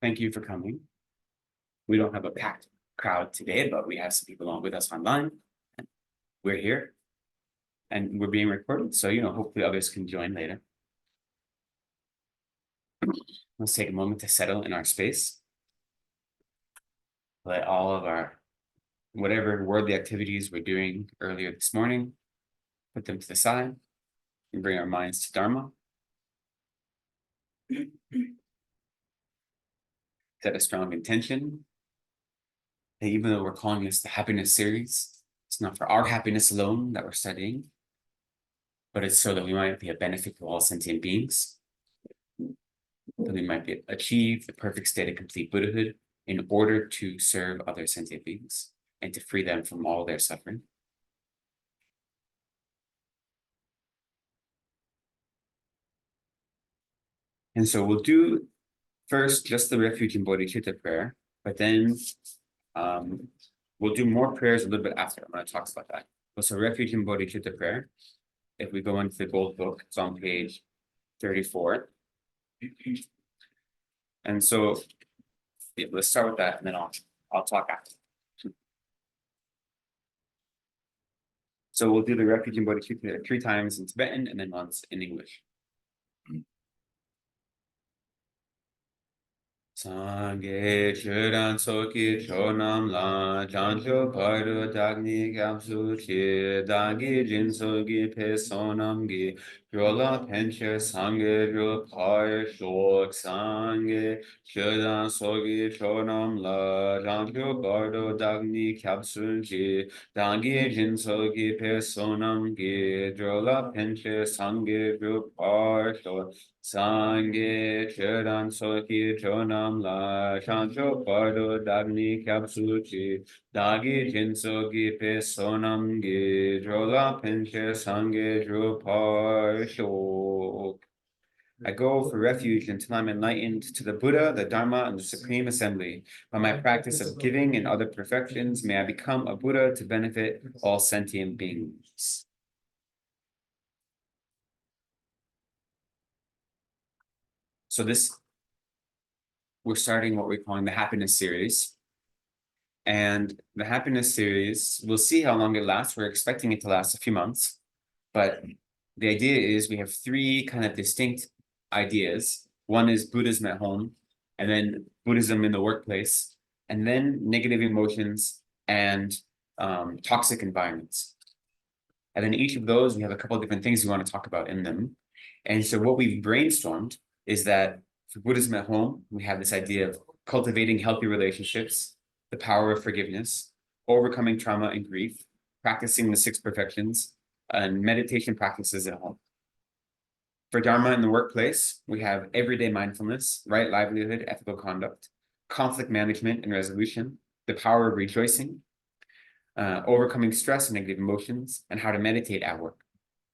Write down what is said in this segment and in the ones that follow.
Thank you for coming. We don't have a packed crowd today, but we have some people on with us online. We're here and we're being recorded, so hopefully others can join later. Let's take a moment to settle in our space. Let all of our whatever worldly activities we're doing earlier this morning, put them to the side and bring our minds to Dharma. Set a strong intention that even though we're calling this the happiness series, it's not for our happiness alone that we're studying, but it's so that we might be a benefit to all sentient beings, that we might achieve the perfect state of complete Buddhahood in order to serve other sentient beings and to free them from all their suffering. And so we'll do first just the refuge and bodhicitta prayer, but then we'll do more prayers a little bit after. I'm going to talk about that. So refuge and bodhicitta prayer, if we go into the gold book, it's on page 34. And so yeah, let's start with that and then I'll talk after. So we'll do the refuge and bodhicitta 3 times in Tibetan and then once in English. Sangye churan soki chonam la jancho paru dagni kapsu chi dagi jin sogi pe sonam gi yola penche sangye ru par shok sangye churan sogi chonam la jancho paru dagni kapsu chi dagi jin sogi pe sonam gi yola penche sangye ru par shok Sangye chedan soki chonam la shancho pardo dagni kapsuchi dagi jinsogi pe sonam gi drola penche sangye drupar shok. I go for refuge until I'm enlightened to the Buddha, the Dharma, and the Supreme Assembly. By my practice of giving and other perfections, may I become a Buddha to benefit all sentient beings. So we're starting what we're calling the happiness series. And the happiness series, we'll see how long it lasts. We're expecting it to last a few months. But the idea is we have 3 kind of distinct ideas. One is Buddhism at home, and then Buddhism in the workplace, and then negative emotions and toxic environments. And then each of those, we have a couple of different things we want to talk about in them. And so what we've brainstormed is that for Buddhism at home, we have this idea of cultivating healthy relationships, the power of forgiveness, overcoming trauma and grief, practicing the 6 perfections, and meditation practices at home. For Dharma in the workplace, we have everyday mindfulness, right livelihood, ethical conduct, conflict management and resolution, the power of rejoicing, overcoming stress and negative emotions, and how to meditate at work.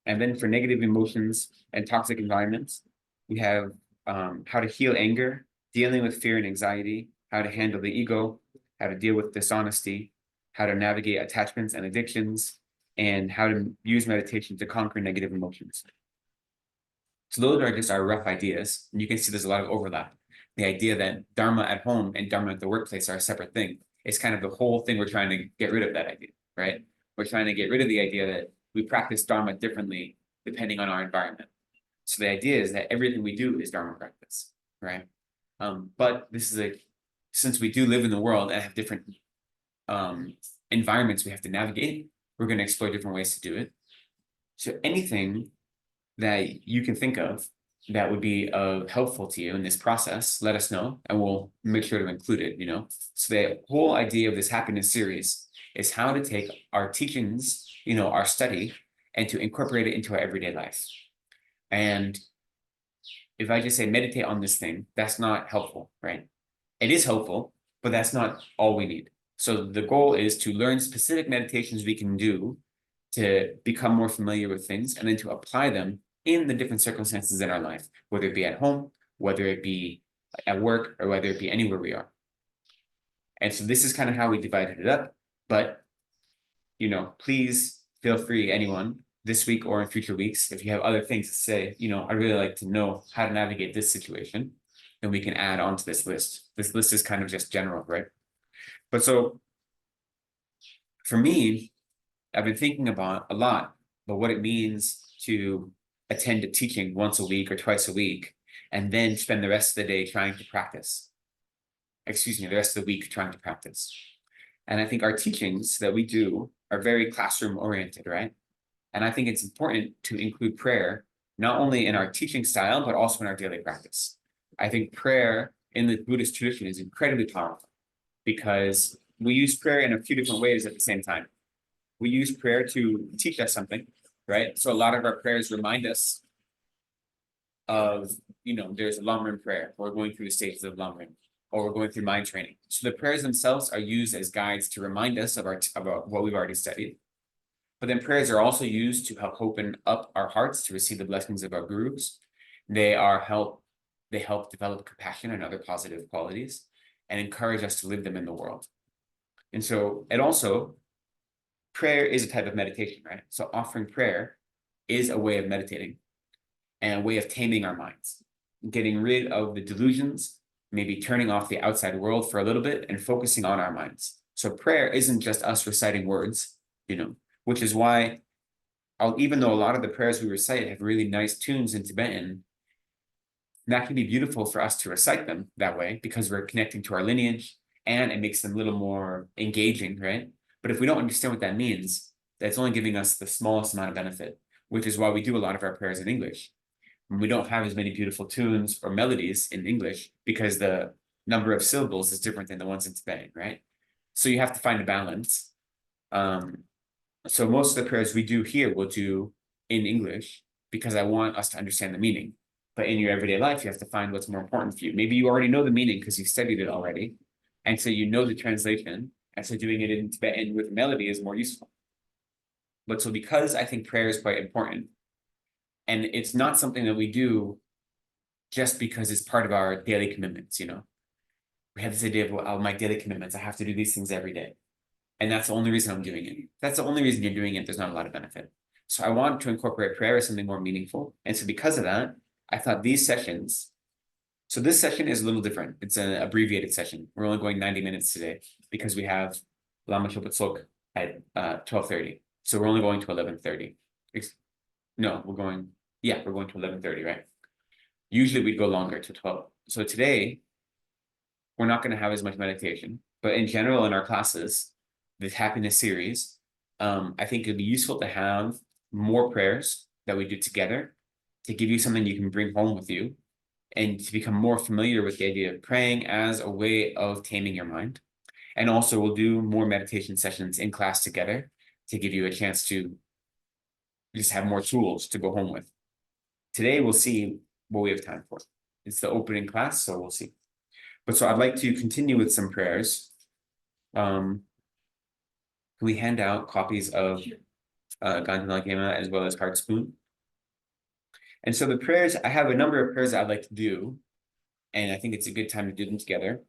And then for negative emotions and toxic environments, we have how to heal anger, dealing with fear and anxiety, how to handle the ego, how to deal with dishonesty, how to navigate attachments and addictions, and how to use meditation to conquer negative emotions. So those are just our rough ideas. And you can see there's a lot of overlap. The idea that Dharma at home and Dharma at the workplace are a separate thing. It's kind of the whole thing we're trying to get rid of that idea, right? We're trying to get rid of the idea that we practice Dharma differently depending on our environment. So the idea is that everything we do is Dharma practice, right? But this is since we do live in the world and have different environments we have to navigate, we're going to explore different ways to do it. So anything that you can think of that would be helpful to you in this process, let us know, and we'll make sure to include it, So the whole idea of this happiness series is how to take our teachings, our study, and to incorporate it into our everyday life. And if I just say meditate on this thing, that's not helpful, right? It is helpful, but that's not all we need. So the goal is to learn specific meditations we can do to become more familiar with things and then to apply them in the different circumstances in our life, whether it be at home, whether it be at work, or whether it be anywhere we are. And so this is kind of how we divided it up. But, please feel free, anyone, this week or in future weeks, if you have other things to say, I'd really like to know how to navigate this situation. then we can add on to this list. This list is kind of just general, right? But so for me, I've been thinking about a lot about what it means to attend a teaching once a week or twice a week, and then spend the rest of the day trying to practice. Excuse me, the rest of the week trying to practice. And I think our teachings that we do are very classroom oriented, right? And I think it's important to include prayer, not only in our teaching style, but also in our daily practice. I think prayer in the Buddhist tradition is incredibly powerful because we use prayer in a few different ways at the same time. We use prayer to teach us something, right? So a lot of our prayers remind us of, there's a long run prayer. We're going through the stages of long run, or we're going through mind training. So the prayers themselves are used as guides to remind us about what we've already studied. But then prayers are also used to help open up our hearts to receive the blessings of our gurus. They help develop compassion and other positive qualities and encourage us to live them in the world. And so, prayer is a type of meditation, right? So offering prayer is a way of meditating and a way of taming our minds, getting rid of the delusions, maybe turning off the outside world for a little bit and focusing on our minds. So prayer isn't just us reciting words, which is why, even though a lot of the prayers we recite have really nice tunes in Tibetan, that can be beautiful for us to recite them that way because we're connecting to our lineage and it makes them a little more engaging, right? But if we don't understand what that means, that's only giving us the smallest amount of benefit, which is why we do a lot of our prayers in English. And we don't have as many beautiful tunes or melodies in English because the number of syllables is different than the ones in Tibetan, right? So you have to find a balance. So most of the prayers we do here, we'll do in English because I want us to understand the meaning. But in your everyday life, you have to find what's more important for you. Maybe you already know the meaning because you studied it already. And so you know the translation. And so doing it in Tibetan with melody is more useful. But so because I think prayer is quite important, and it's not something that we do just because it's part of our daily commitments, We have this idea of, well, my daily commitments, I have to do these things every day. And that's the only reason I'm doing it. That's the only reason you're doing it. There's not a lot of benefit. So I want to incorporate prayer as something more meaningful. And so because of that, I thought these sessions, so this session is a little different. It's an abbreviated session. We're only going 90 minutes today because we have Lama Chopatsok at 12:30. So we're only going to 11:30. No, we're going to 11:30, right? Usually we'd go longer to 12. So today, we're not going to have as much meditation, but in general, in our classes, this happiness series, I think it'd be useful to have more prayers that we do together to give you something you can bring home with you and to become more familiar with the idea of praying as a way of taming your mind. And also we'll do more meditation sessions in class together to give you a chance to just have more tools to go home with. Today, we'll see what we have time for. It's the opening class, so we'll see. But so I'd like to continue with some prayers. We hand out copies of Gandhi Lagema as well as Heart Spoon. And so the prayers, I have a number of prayers I'd like to do, and I think it's a good time to do them together.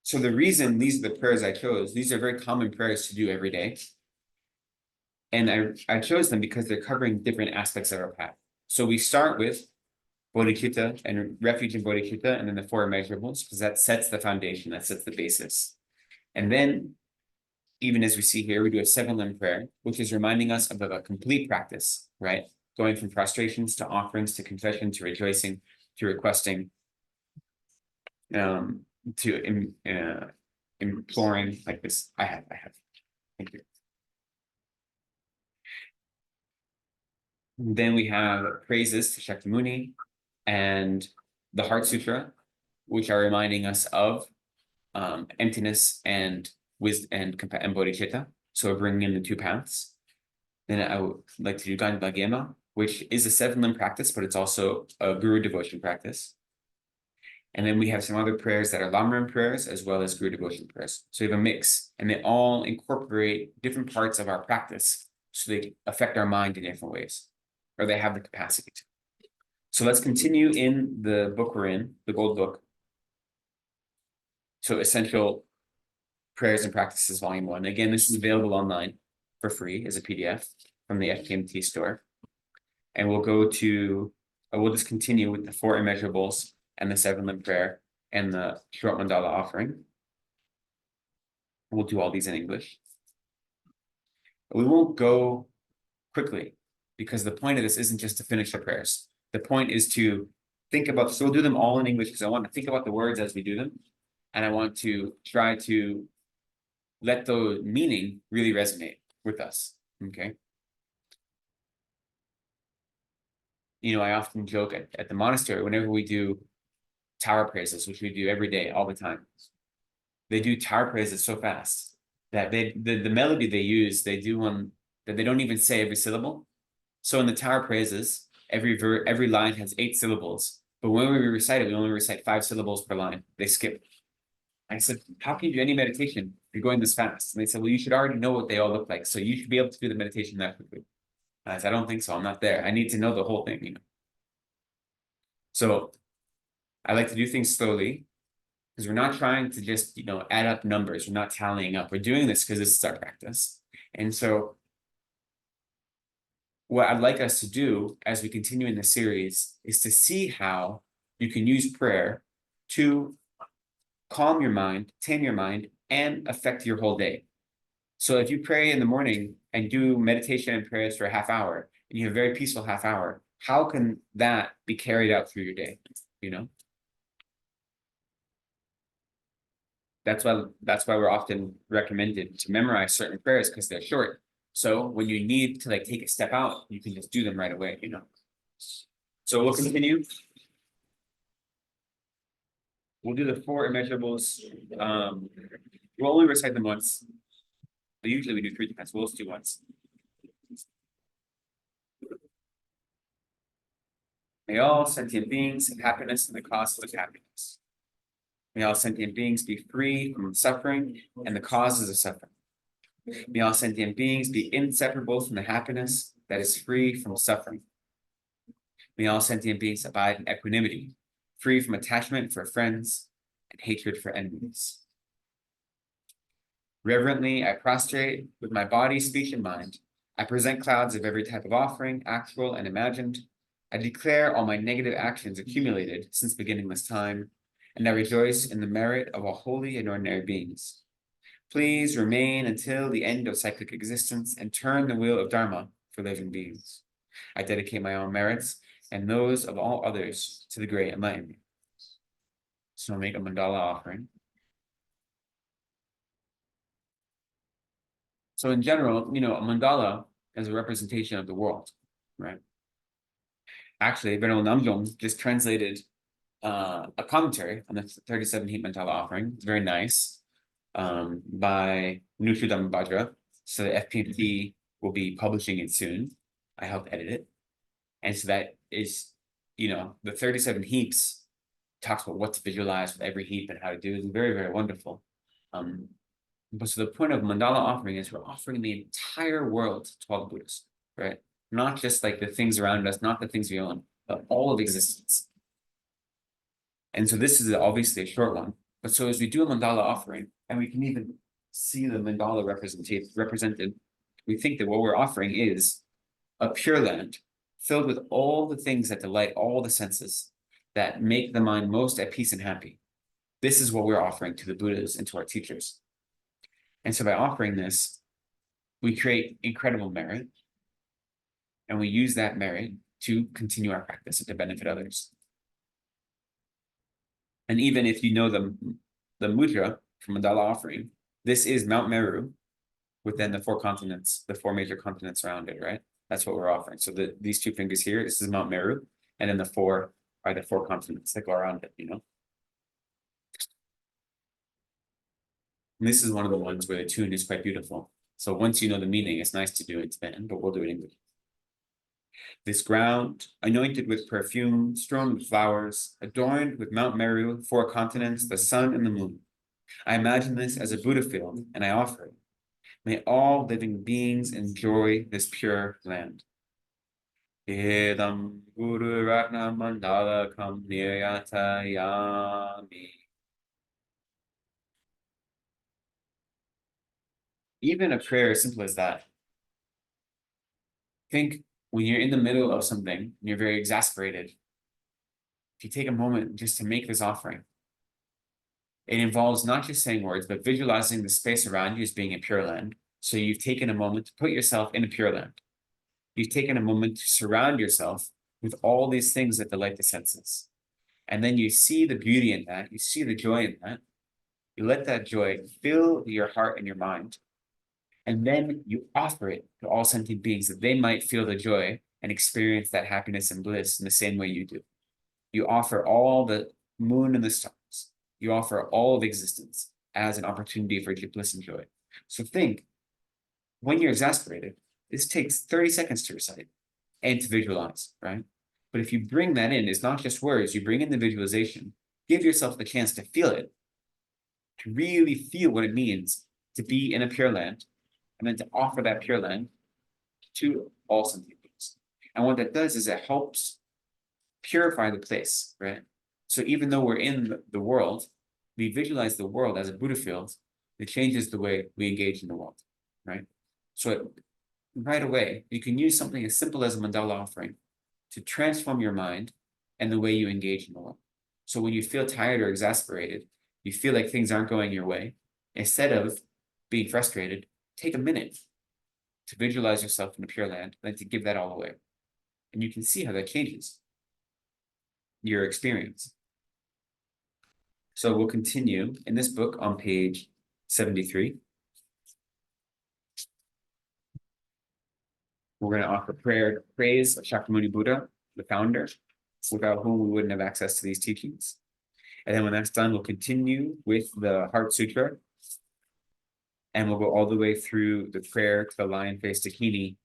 So the reason these are the prayers I chose, these are very common prayers to do every day. And I chose them because they're covering different aspects of our path. So we start with bodhicitta and refuge in bodhicitta, and then the four immeasurables, because that sets the foundation, that sets the basis. And then, even as we see here, we do a 7-limb prayer, which is reminding us of a complete practice, right? Going from prostrations to offerings to confession to rejoicing to requesting, to imploring like this. I have. Thank you. Then we have praises to Shakyamuni and the Heart Sutra, which are reminding us of emptiness and wisdom and bodhicitta. So we're bringing in the two paths. Then I would like to do Gandhi Lagema, which is a 7-limb practice, but it's also a guru devotion practice. And then we have some other prayers that are Lamrim prayers as well as guru devotion prayers. So we have a mix, and they all incorporate different parts of our practice, so they affect our mind in different ways, or they have the capacity to. So let's continue in the book we're in, the Gold Book. So Essential Prayers and Practices, Volume 1. Again, this is available online for free as a PDF from the FKMT store. and we'll just continue with the 4 immeasurables and the 7-limb prayer and the short mandala offering. We'll do all these in English. We won't go quickly because the point of this isn't just to finish the prayers. The point is to think about, so we'll do them all in English because I want to think about the words as we do them. And I want to try to let the meaning really resonate with us, okay? I often joke at the monastery, whenever we do tower praises, which we do every day, all the time, they do tower praises so fast that the melody they use, they do one that they don't even say every syllable. So in the tower praises, every line has 8 syllables, but when we recite it, we only recite 5 syllables per line. They skip. I said, how can you do any meditation if you're going this fast? And they said, well, you should already know what they all look like, so you should be able to do the meditation that quickly. And I said, I don't think so. I'm not there. I need to know the whole thing, So I like to do things slowly because we're not trying to just, add up numbers. We're not tallying up. We're doing this because this is our practice. And so what I'd like us to do as we continue in the series is to see how you can use prayer to calm your mind, tame your mind, and affect your whole day. So if you pray in the morning and do meditation and prayers for a half hour, and you have a very peaceful half hour, how can that be carried out through your day? That's why we're often recommended to memorize certain prayers because they're short. So when you need to take a step out, you can just do them right away, So we'll continue. We'll do the 4 immeasurables. We'll only recite them once. But usually we do 3 times. We'll just do once. May all sentient beings have happiness and the causes of happiness. May all sentient beings be free from suffering and the causes of suffering. May all sentient beings be inseparable from the happiness that is free from suffering. May all sentient beings abide in equanimity, free from attachment for friends and hatred for enemies. Reverently, I prostrate with my body, speech, and mind. I present clouds of every type of offering, actual and imagined. I declare all my negative actions accumulated since beginningless time, and I rejoice in the merit of all holy and ordinary beings. Please remain until the end of cyclic existence and turn the wheel of Dharma for living beings. I dedicate my own merits and those of all others to the great enlightenment. So I'll make a mandala offering. So in general, a mandala is a representation of the world, right? Actually, Venerable Namjong just translated a commentary on the 37 heat mandala offering. It's very nice, by Nutrudhamma Bhadra. So the FPMP will be publishing it soon. I helped edit it. And so that is, the 37 heaps talks about what to visualize with every heap and how to do it. It's very, very wonderful. But so the point of mandala offering is we're offering the entire world to all the Buddhists, right? Not just the things around us, not the things we own, but all of existence. And so this is obviously a short one. But so as we do a mandala offering, and we can even see the mandala represented, we think that what we're offering is a pure land filled with all the things that delight all the senses, that make the mind most at peace and happy. This is what we're offering to the Buddhas and to our teachers. And so by offering this, we create incredible merit, and we use that merit to continue our practice and to benefit others. And even if you know the mudra from mandala offering, this is Mount Meru within the 4 continents, the 4 major continents around it, right? That's what we're offering. So these 2 fingers here, this is Mount Meru, and then the 4 are the 4 continents that go around it, And this is one of the ones where the tune is quite beautiful. So once you know the meaning, it's nice to do it in Tibetan, but we'll do it in English. This ground, anointed with perfume, strewn with flowers, adorned with Mount Meru, 4 continents, the sun and the moon. I imagine this as a Buddha field, and I offer it. May all living beings enjoy this pure land. Edam Guru Ratna Mandala Kam Niryatayami. Even a prayer as simple as that. Think when you're in the middle of something and you're very exasperated, if you take a moment just to make this offering, it involves not just saying words, but visualizing the space around you as being a pure land. So you've taken a moment to put yourself in a pure land. You've taken a moment to surround yourself with all these things that delight the senses. And then you see the beauty in that, you see the joy in that. You let that joy fill your heart and your mind. And then you offer it to all sentient beings that they might feel the joy and experience that happiness and bliss in the same way you do. You offer all the moon and the stars. You offer all of existence as an opportunity for bliss and joy. So think, when you're exasperated, this takes 30 seconds to recite and to visualize, right? But if you bring that in, it's not just words, you bring in the visualization, give yourself the chance to feel it, to really feel what it means to be in a pure land, and then to offer that pure land to all sentient beings. And what that does is it helps purify the place, right? So even though we're in the world, we visualize the world as a Buddha field, it changes the way we engage in the world, right? So right away, you can use something as simple as a mandala offering to transform your mind and the way you engage in the world. So when you feel tired or exasperated, you feel like things aren't going your way, instead of being frustrated, take a minute to visualize yourself in a pure land, then to give that all away. And you can see how that changes your experience. So we'll continue in this book on page 73. We're going to offer praise of Shakyamuni Buddha, the founder, without whom we wouldn't have access to these teachings. And then when that's done, we'll continue with the Heart Sutra. And we'll go all the way through the prayer to the lion-faced Dakini,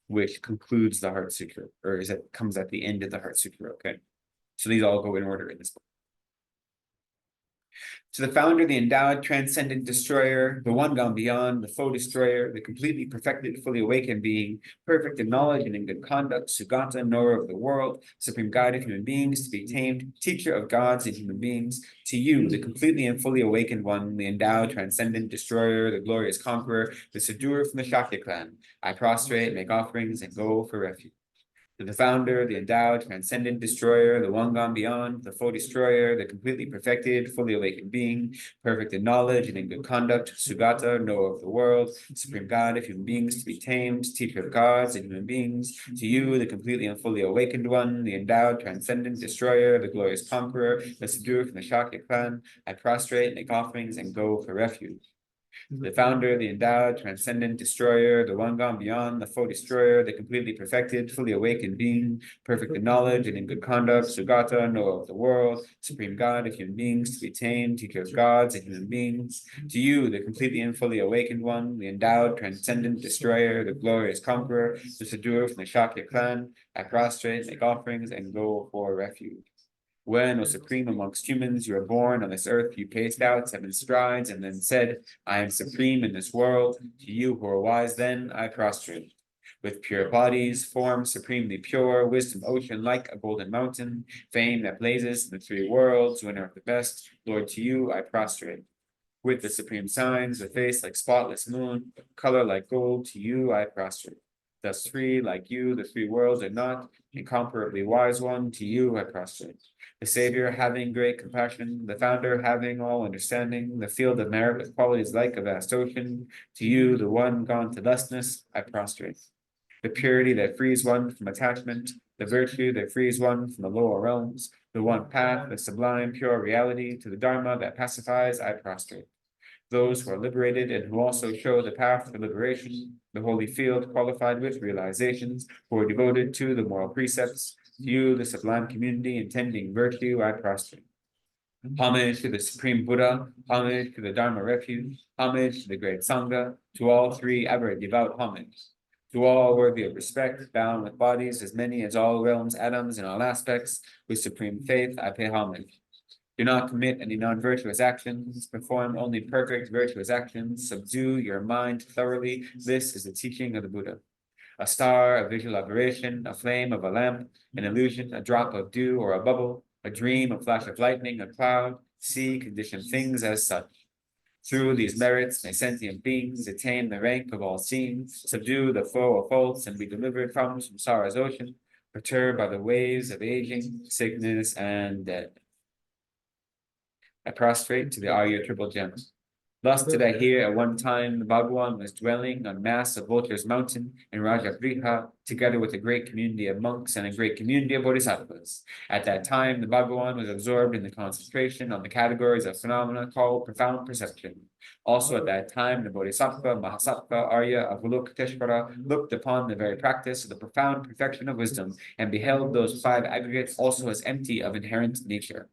which concludes the Heart Sutra, or comes at the end of the Heart Sutra, okay? So these all go in order in this book. To the founder, the endowed, transcendent destroyer, the one gone beyond, the foe destroyer, the completely perfected, fully awakened being, perfect in knowledge and in good conduct, Sugata, knower of the world, supreme guide of human beings, to be tamed, teacher of gods and human beings, to you, the completely and fully awakened one, the endowed, transcendent destroyer, the glorious conqueror, the subduer from the Shakya clan, I prostrate, make offerings, and go for refuge. To the founder, the endowed, transcendent destroyer, the one gone beyond, the foe destroyer, the completely perfected, fully awakened being, perfect in knowledge and in good conduct, Sugata, knower of the world, supreme God of human beings, to be tamed, teacher of gods and human beings, to you, the completely and fully awakened one, the endowed, transcendent destroyer, the glorious conqueror, the subduer from the Shakya clan, I prostrate, make offerings, and go for refuge. The founder, the endowed, transcendent destroyer, the one gone beyond, the foe destroyer, the completely perfected, fully awakened being, perfect in knowledge and in good conduct, Sugata, knower of the world, supreme God of human beings, to be tamed, teacher of gods and human beings. To you, the completely and fully awakened one, the endowed, transcendent destroyer, the glorious conqueror, the subduer from the Shakya clan, I prostrate, make offerings, and go for refuge. When, O supreme amongst humans, you were born on this earth, you paced out 7 strides and then said, I am supreme in this world. To you who are wise then, I prostrate. With pure bodies, form supremely pure, wisdom ocean like a golden mountain, fame that blazes in the 3 worlds, winner of the best, Lord, to you I prostrate. With the supreme signs, a face like spotless moon, color like gold, to you I prostrate. Thus 3 like you, the 3 worlds are not, incomparably wise one, to you I prostrate. The Savior having great compassion, the Founder having all understanding, the field of merit with qualities like a vast ocean, to you, the one gone to thusness, I prostrate. The purity that frees one from attachment, the virtue that frees one from the lower realms, the one path, the sublime pure reality, to the Dharma that pacifies, I prostrate. Those who are liberated and who also show the path to liberation, the holy field qualified with realizations, who are devoted to the moral precepts, to you, the sublime community intending virtue, I prostrate. Homage to the Supreme Buddha, homage to the Dharma refuge, homage to the great Sangha, to all 3 ever devout homage. To all worthy of respect, bound with bodies as many as all realms, atoms, in all aspects, with supreme faith, I pay homage. Do not commit any non-virtuous actions, perform only perfect virtuous actions, subdue your mind thoroughly. This is the teaching of the Buddha. A star, a visual aberration, a flame of a lamp, an illusion, a drop of dew or a bubble, a dream, a flash of lightning, a cloud, see, condition things as such. Through these merits, may sentient beings attain the rank of all seen, subdue the foe of faults, and be delivered from samsara's ocean, perturbed by the waves of aging, sickness, and death. I prostrate to the Arya triple gems. Thus did I hear at one time the Bhagawan was dwelling on mass of Vulture's mountain in Rajagriha, together with a great community of monks and a great community of bodhisattvas. At that time, the Bhagawan was absorbed in the concentration on the categories of phenomena called profound perception. Also at that time, the Bodhisattva, Mahasattva, Arya, Avalokiteshvara looked upon the very practice of the profound perfection of wisdom and beheld those five aggregates also as empty of inherent nature.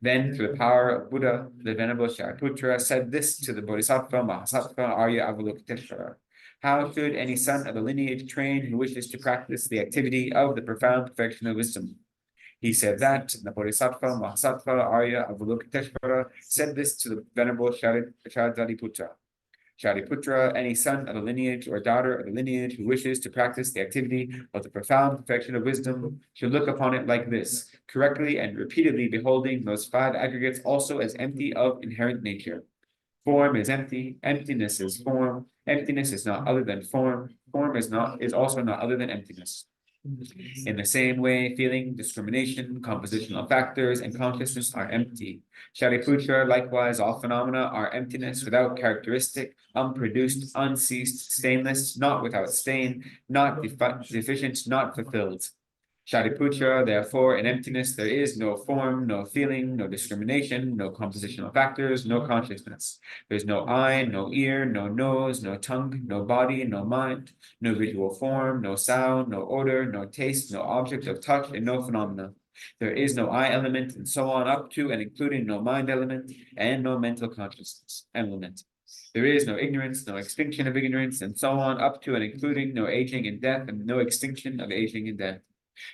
Then, through the power of Buddha, the Venerable Shariputra said this to the Bodhisattva, Mahasattva, Arya, Avalokiteshvara. How should any son of the lineage train who wishes to practice the activity of the profound perfection of wisdom? He said that the Bodhisattva, Mahasattva, Arya, Avalokiteshvara said this to the Venerable Shariputra. Shariputra, any son of the lineage or daughter of the lineage who wishes to practice the activity of the profound perfection of wisdom should look upon it like this, correctly and repeatedly beholding those five aggregates also as empty of inherent nature. Form is empty, emptiness is form, emptiness is not other than form is also not other than emptiness. In the same way, feeling, discrimination, compositional factors, and consciousness are empty. Shariputra, likewise, all phenomena are emptiness without characteristic, unproduced, unceased, stainless, not without stain, not deficient, not fulfilled. Shariputra, therefore, in emptiness there is no form, no feeling, no discrimination, no compositional factors, no consciousness. There is no eye, no ear, no nose, no tongue, no body, no mind, no visual form, no sound, no odor, no taste, no object of touch, and no phenomena. There is no I element, and so on up to and including no mind element, and no mental consciousness element. There is no ignorance, no extinction of ignorance, and so on up to and including no aging and death, and no extinction of aging and death.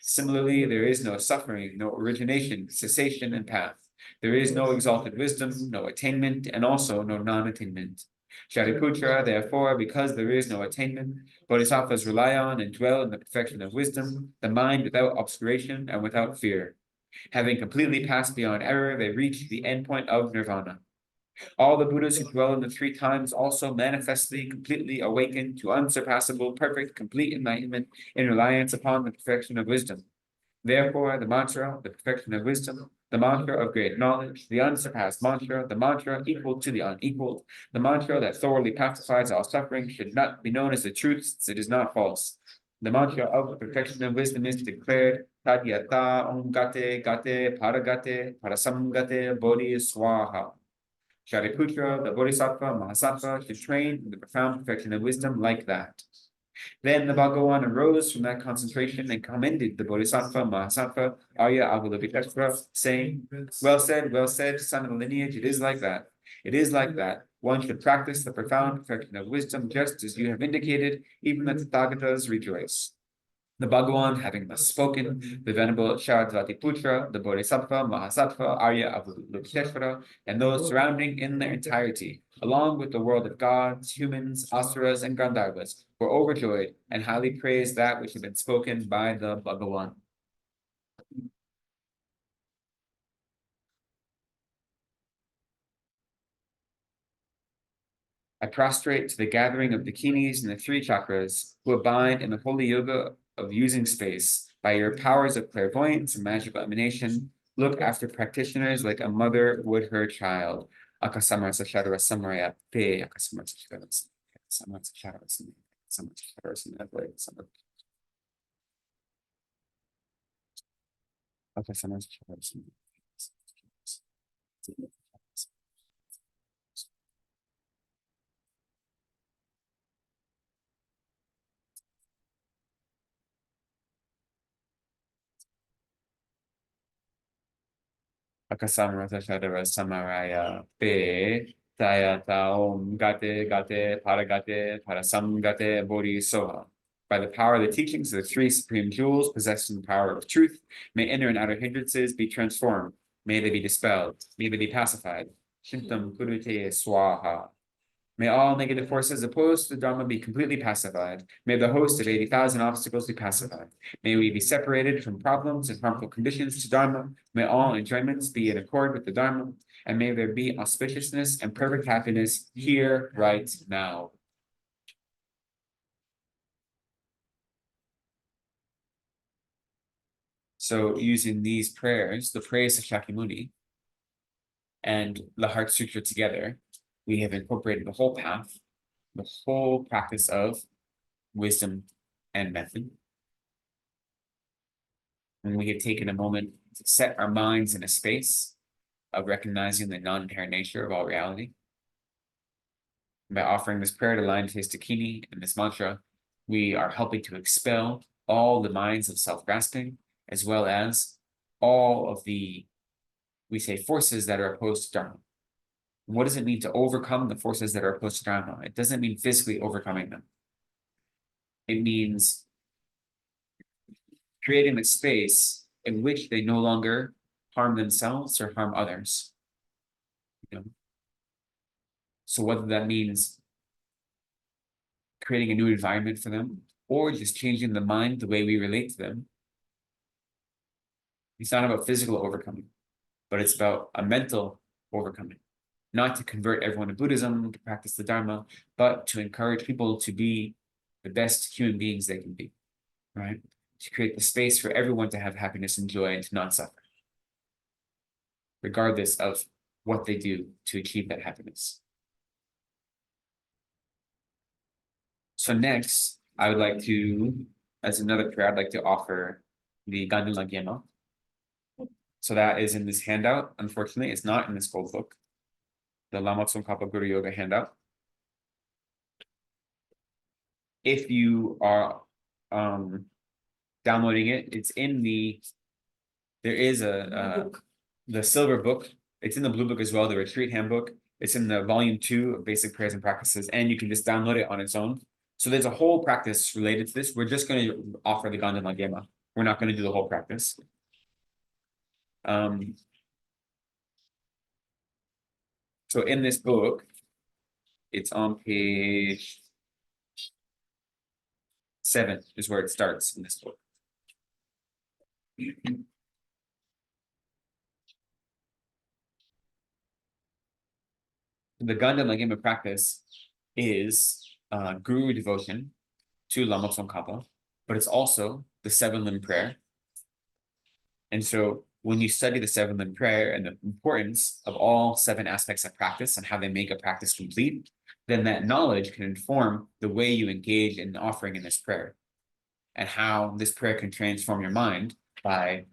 Similarly, there is no suffering, no origination, cessation, and path. There is no exalted wisdom, no attainment, and also no non-attainment. Shariputra, therefore, because there is no attainment, bodhisattvas rely on and dwell in the perfection of wisdom, the mind without obscuration and without fear. Having completely passed beyond error, they reach the endpoint of nirvana. All the Buddhas who dwell in the three times also manifestly, completely awaken to unsurpassable, perfect, complete enlightenment in reliance upon the perfection of wisdom. Therefore, the mantra, the perfection of wisdom, the mantra of great knowledge, the unsurpassed mantra, the mantra equal to the unequaled, the mantra that thoroughly pacifies all suffering should not be known as the truth, since it is not false. The mantra of the perfection of wisdom is declared Tadyata Om Gate Gate Paragate Parasamgate Bodhi Swaha. Shariputra, the Bodhisattva, Mahasattva, should train in the profound perfection of wisdom like that. Then the Bhagawan arose from that concentration and commended the Bodhisattva, Mahasattva, Arya, Avalokiteshvara, saying, well said, son of the lineage, it is like that. It is like that. One should practice the profound perfection of wisdom just as you have indicated, even the Tathagatas rejoice. The Bhagawan, having thus spoken, the Venerable Sharadvatiputra, the Bodhisattva, Mahasattva, Arya, Avalokiteshvara, and those surrounding in their entirety, along with the world of gods, humans, asuras, and Gandharvas, were overjoyed and highly praised that which had been spoken by the Bhagawan. I prostrate to the gathering of dakinis in the three chakras who abide in the holy yoga of using space. By your powers of clairvoyance and magical emanation, look after practitioners like a mother would her child. Akasamara Sashadara Samaraya Pe Akasamara Sashadara Samaraya Samaraya Samaraya Akasamara Sashadara Akasamara Sashadara Samaraya Pe Tayata Om Gate Gate Paragate Parasamgate Bodhi Soha. By the power of the teachings of the three supreme jewels possessing the power of truth, may inner and outer hindrances be transformed. May they be dispelled. May they be pacified. Shintam Kurute Swaha. May all negative forces opposed to the Dharma be completely pacified. May the host of 80,000 obstacles be pacified. May we be separated from problems and harmful conditions to Dharma. May all enjoyments be in accord with the Dharma. and may there be auspiciousness and perfect happiness here, right now. So using these prayers, the praise of Shakyamuni and the Heart Sutra together, we have incorporated the whole path, the whole practice of wisdom and method. And we have taken a moment to set our minds in a space of recognizing the non-inherent nature of all reality. By offering this prayer to Lion Face Dakini and this mantra, we are helping to expel all the minds of self-grasping, as well as all of the, we say, forces that are opposed to Dharma. What does it mean to overcome the forces that are opposed to Dharma? It doesn't mean physically overcoming them. It means creating a space in which they no longer harm themselves or harm others. You know? So whether that means creating a new environment for them or just changing the mind, the way we relate to them, it's not about physical overcoming, but it's about a mental overcoming. Not to convert everyone to Buddhism, to practice the Dharma, but to encourage people to be the best human beings they can be, right? To create the space for everyone to have happiness and joy and to not suffer, regardless of what they do to achieve that happiness. So next, I would like to, as another prayer, I'd like to offer the Gandhi Lagyema. So that is in this handout. Unfortunately, it's not in this gold book, the Lama Tsongkhapa Guru Yoga handout. If you are downloading it, it's in there is the silver book. It's in the blue book as well, the retreat handbook. It's in the volume 2 of basic prayers and practices, and you can just download it on its own. So there's a whole practice related to this. We're just going to offer the Gandhi Lagyema. We're not going to do the whole practice. So in this book, it's on page 7 is where it starts in this book. The Gandhi Lagyema practice is guru devotion to Lama Tsongkhapa, but it's also the 7-limb prayer. And so when you study the 7-limb prayer and the importance of all 7 aspects of practice and how they make a practice complete, then that knowledge can inform the way you engage in offering in this prayer and how this prayer can transform your mind by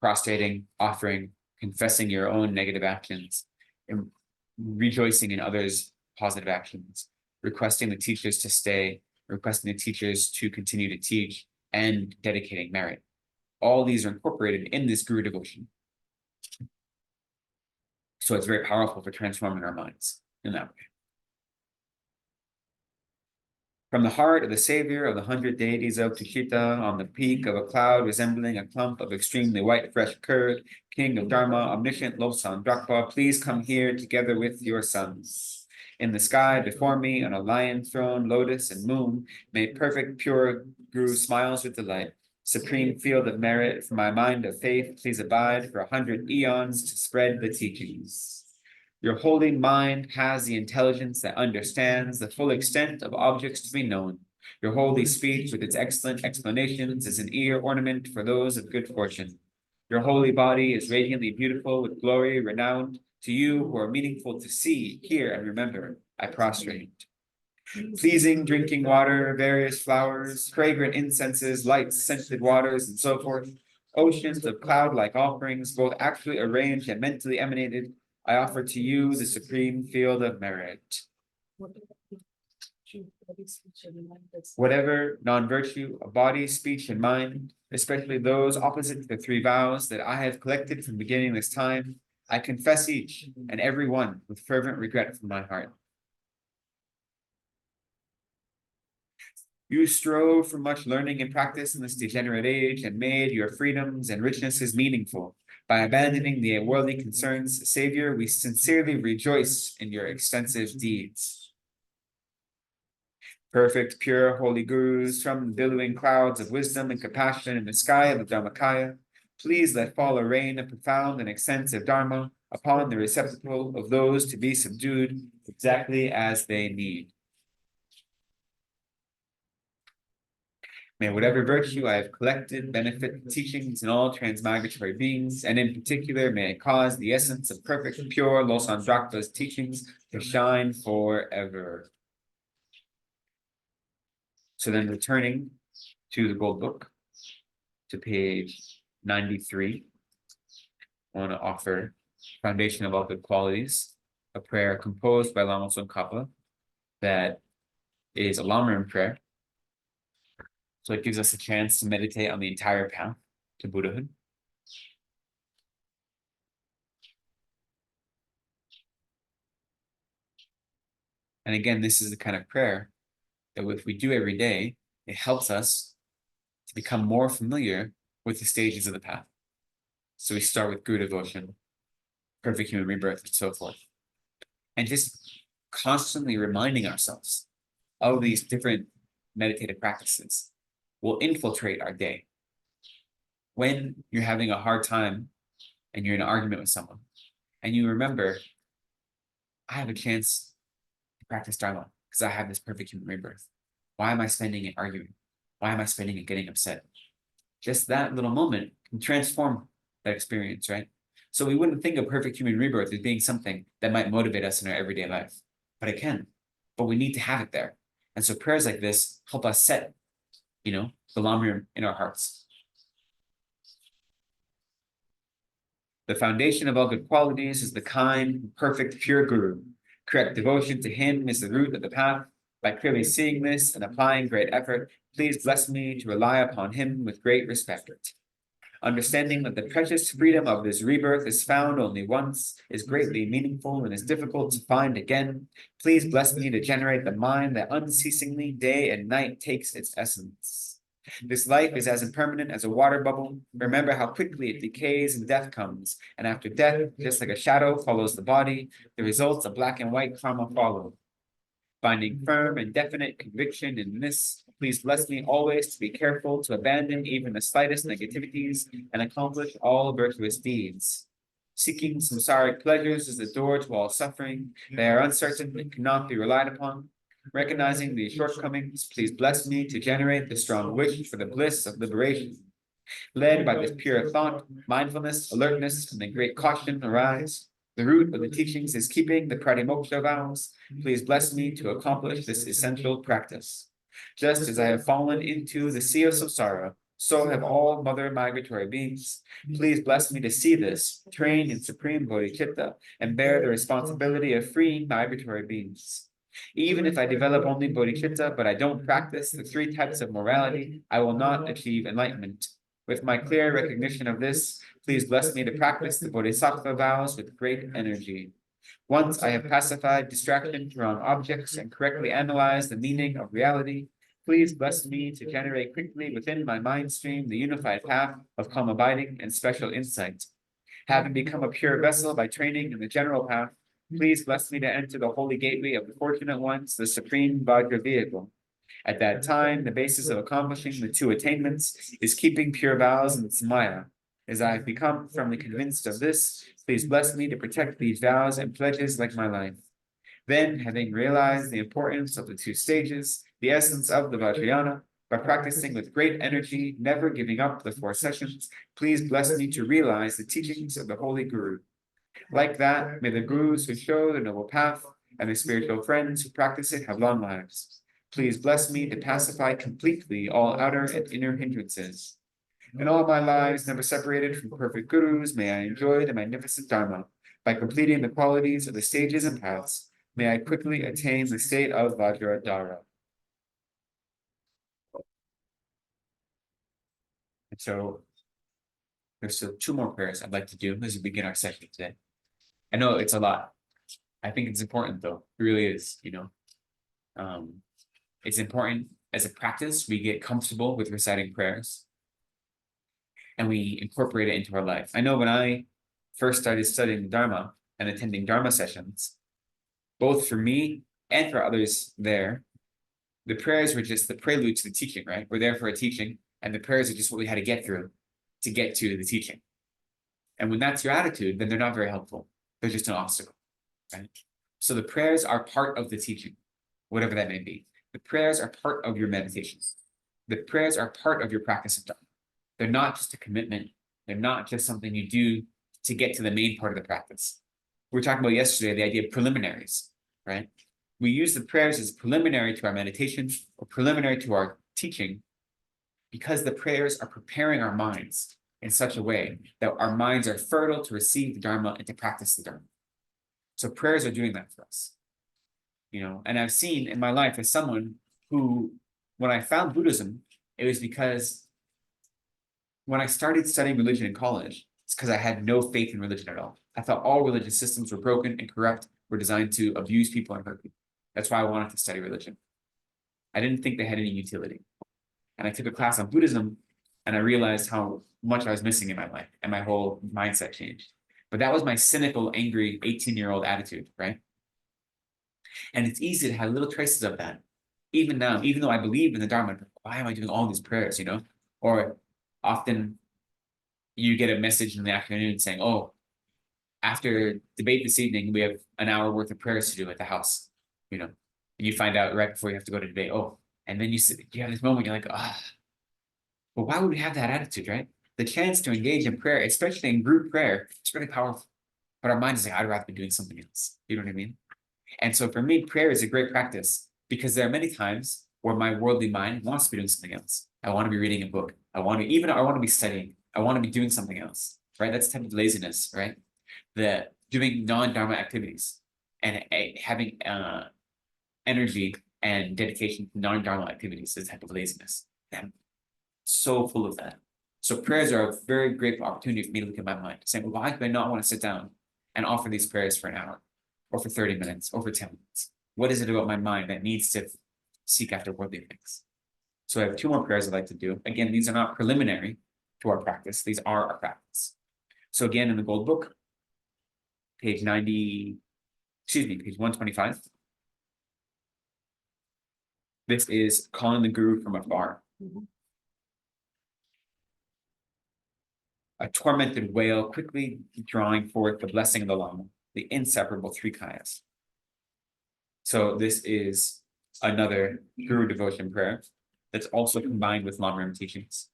prostrating, offering, confessing your own negative actions, and rejoicing in others' positive actions, requesting the teachers to stay, requesting the teachers to continue to teach, and dedicating merit. All these are incorporated in this guru devotion. So it's very powerful for transforming our minds in that way. From the heart of the savior of the 100 deities of Tushita, on the peak of a cloud resembling a clump of extremely white fresh curd, king of Dharma, omniscient Lobsang Drakpa, please come here together with your sons. In the sky before me, on a lion throne, lotus and moon, may perfect pure Guru smiles with delight. Supreme field of merit for my mind of faith, please abide for 100 eons to spread the teachings. Your holy mind has the intelligence that understands the full extent of objects to be known. Your holy speech with its excellent explanations is an ear ornament for those of good fortune. Your holy body is radiantly beautiful with glory renowned. To you who are meaningful to see, hear, and remember, I prostrate. Pleasing drinking water, various flowers, fragrant incenses, lights, scented waters, and so forth. Oceans of cloud-like offerings, both actually arranged and mentally emanated, I offer to you the supreme field of merit. Whatever non-virtue of body, speech, and mind, especially those opposite to the 3 vows that I have collected from beginning this time, I confess each and every one with fervent regret from my heart. You strove for much learning and practice in this degenerate age and made your freedoms and richnesses meaningful. By abandoning the worldly concerns, Savior, we sincerely rejoice in your extensive deeds. Perfect, pure, holy gurus from the billowing clouds of wisdom and compassion in the sky of the Dharmakaya, Please let fall a rain of profound and extensive Dharma upon the receptacle of those to be subdued exactly as they need. May whatever virtue I have collected benefit the teachings in all transmigratory beings, and in particular may it cause the essence of perfect, pure Losang Drakpa's teachings to shine forever. So then returning to the Gold Book, to page 93, I want to offer Foundation of All Good Qualities, a prayer composed by Lama Tsongkhapa that is a Lamrim prayer. So it gives us a chance to meditate on the entire path to Buddhahood. And again, this is the kind of prayer that if we do every day, it helps us to become more familiar with the stages of the path. So we start with Guru devotion, perfect human rebirth, and so forth. And just constantly reminding ourselves of these different meditative practices will infiltrate our day. When you're having a hard time and you're in an argument with someone, and you remember, I have a chance to practice Dharma because I have this perfect human rebirth. Why am I spending it arguing? Why am I spending it getting upset? Just that little moment can transform that experience, right? So we wouldn't think of perfect human rebirth as being something that might motivate us in our everyday life, but it can. But we need to have it there. And so prayers like this help us set, the Lamrim in our hearts. The foundation of all good qualities is the kind, perfect, pure Guru. Correct devotion to him is the root of the path. By clearly seeing this and applying great effort, please bless me to rely upon him with great respect. Understanding that the precious freedom of this rebirth is found only once, is greatly meaningful, and is difficult to find again. Please bless me to generate the mind that unceasingly, day and night, takes its essence. This life is as impermanent as a water bubble. Remember how quickly it decays and death comes. And after death, just like a shadow follows the body, the results of black and white karma follow. Finding firm and definite conviction in this, please bless me always to be careful to abandon even the slightest negativities and accomplish all virtuous deeds. Seeking samsaric pleasures is the door to all suffering. They are uncertain and cannot be relied upon. Recognizing these shortcomings, please bless me to generate the strong wish for the bliss of liberation. Led by this pure thought, mindfulness, alertness, and the great caution arise. The root of the teachings is keeping the pratimoksha vows. Please bless me to accomplish this essential practice. Just as I have fallen into the sea of samsara, so have all mother migratory beings. Please bless me to see this, train in supreme bodhicitta, and bear the responsibility of freeing migratory beings. Even if I develop only bodhicitta, but I don't practice the three types of morality, I will not achieve enlightenment. With my clear recognition of this, please bless me to practice the bodhisattva vows with great energy. Once I have pacified distraction around objects and correctly analyzed the meaning of reality, please bless me to generate quickly within my mind stream the unified path of calm abiding and special insight. Having become a pure vessel by training in the general path, please bless me to enter the holy gateway of the fortunate ones, the supreme Vajra vehicle. At that time, the basis of accomplishing the two attainments is keeping pure vows and samaya. As I have become firmly convinced of this, please bless me to protect these vows and pledges like my life. Then, having realized the importance of the two stages, the essence of the Vajrayana, by practicing with great energy, never giving up the 4 sessions, please bless me to realize the teachings of the Holy Guru. Like that, may the Gurus who show the noble path and the spiritual friends who practice it have long lives. Please bless me to pacify completely all outer and inner hindrances. In all my lives, never separated from perfect Gurus, may I enjoy the magnificent Dharma. By completing the qualities of the stages and paths, may I quickly attain the state of Vajradhara. And so, there's still 2 more prayers I'd like to do as we begin our session today. I know it's a lot. I think it's important though. It really is, It's important as a practice, we get comfortable with reciting prayers and we incorporate it into our life. I know when I first started studying Dharma and attending Dharma sessions, both for me and for others there, the prayers were just the prelude to the teaching, right? We're there for a teaching, and the prayers are just what we had to get through to get to the teaching. And when that's your attitude, then they're not very helpful. They're just an obstacle, right? So the prayers are part of the teaching, whatever that may be. The prayers are part of your meditation. The prayers are part of your practice of Dharma. They're not just a commitment. They're not just something you do to get to the main part of the practice. We were talking about yesterday, the idea of preliminaries, right? We use the prayers as preliminary to our meditation or preliminary to our teaching because the prayers are preparing our minds in such a way that our minds are fertile to receive the Dharma and to practice the Dharma. So prayers are doing that for us, and I've seen in my life as someone who, when I found Buddhism, it was because when I started studying religion in college, it's because I had no faith in religion at all. I thought all religious systems were broken and corrupt, were designed to abuse people and hurt people. That's why I wanted to study religion. I didn't think they had any utility. And I took a class on Buddhism and I realized how much I was missing in my life and my whole mindset changed. But that was my cynical, angry 18-year-old attitude, right? And it's easy to have little traces of that. Even now, even though I believe in the Dharma, why am I doing all these prayers, Or often you get a message in the afternoon saying, oh, after debate this evening, we have an hour worth of prayers to do at the house, And you find out right before you have to go to debate, oh, and then you have this moment, you're like, but why would we have that attitude, right? The chance to engage in prayer, especially in group prayer, it's really powerful. But our mind is like, I'd rather be doing something else. You know what I mean? And so for me, prayer is a great practice because there are many times where my worldly mind wants to be doing something else. I want to be reading a book. I want to be studying. I want to be doing something else, right? That's the type of laziness, right? The doing non-Dharma activities and having energy and dedication to non-Dharma activities is a type of laziness. I'm so full of that. So prayers are a very great opportunity for me to look at my mind, saying, why do I not want to sit down and offer these prayers for an hour or for 30 minutes or for 10 minutes? What is it about my mind that needs to seek after worldly things? So I have two more prayers I'd like to do. Again, these are not preliminary to our practice. These are our practice. So again, in the Gold Book, page 125. This is calling the Guru from afar. A tormented whale quickly drawing forth the blessing of the Lama, the inseparable three kayas. So this is another Guru devotion prayer that's also combined with Lama teachings.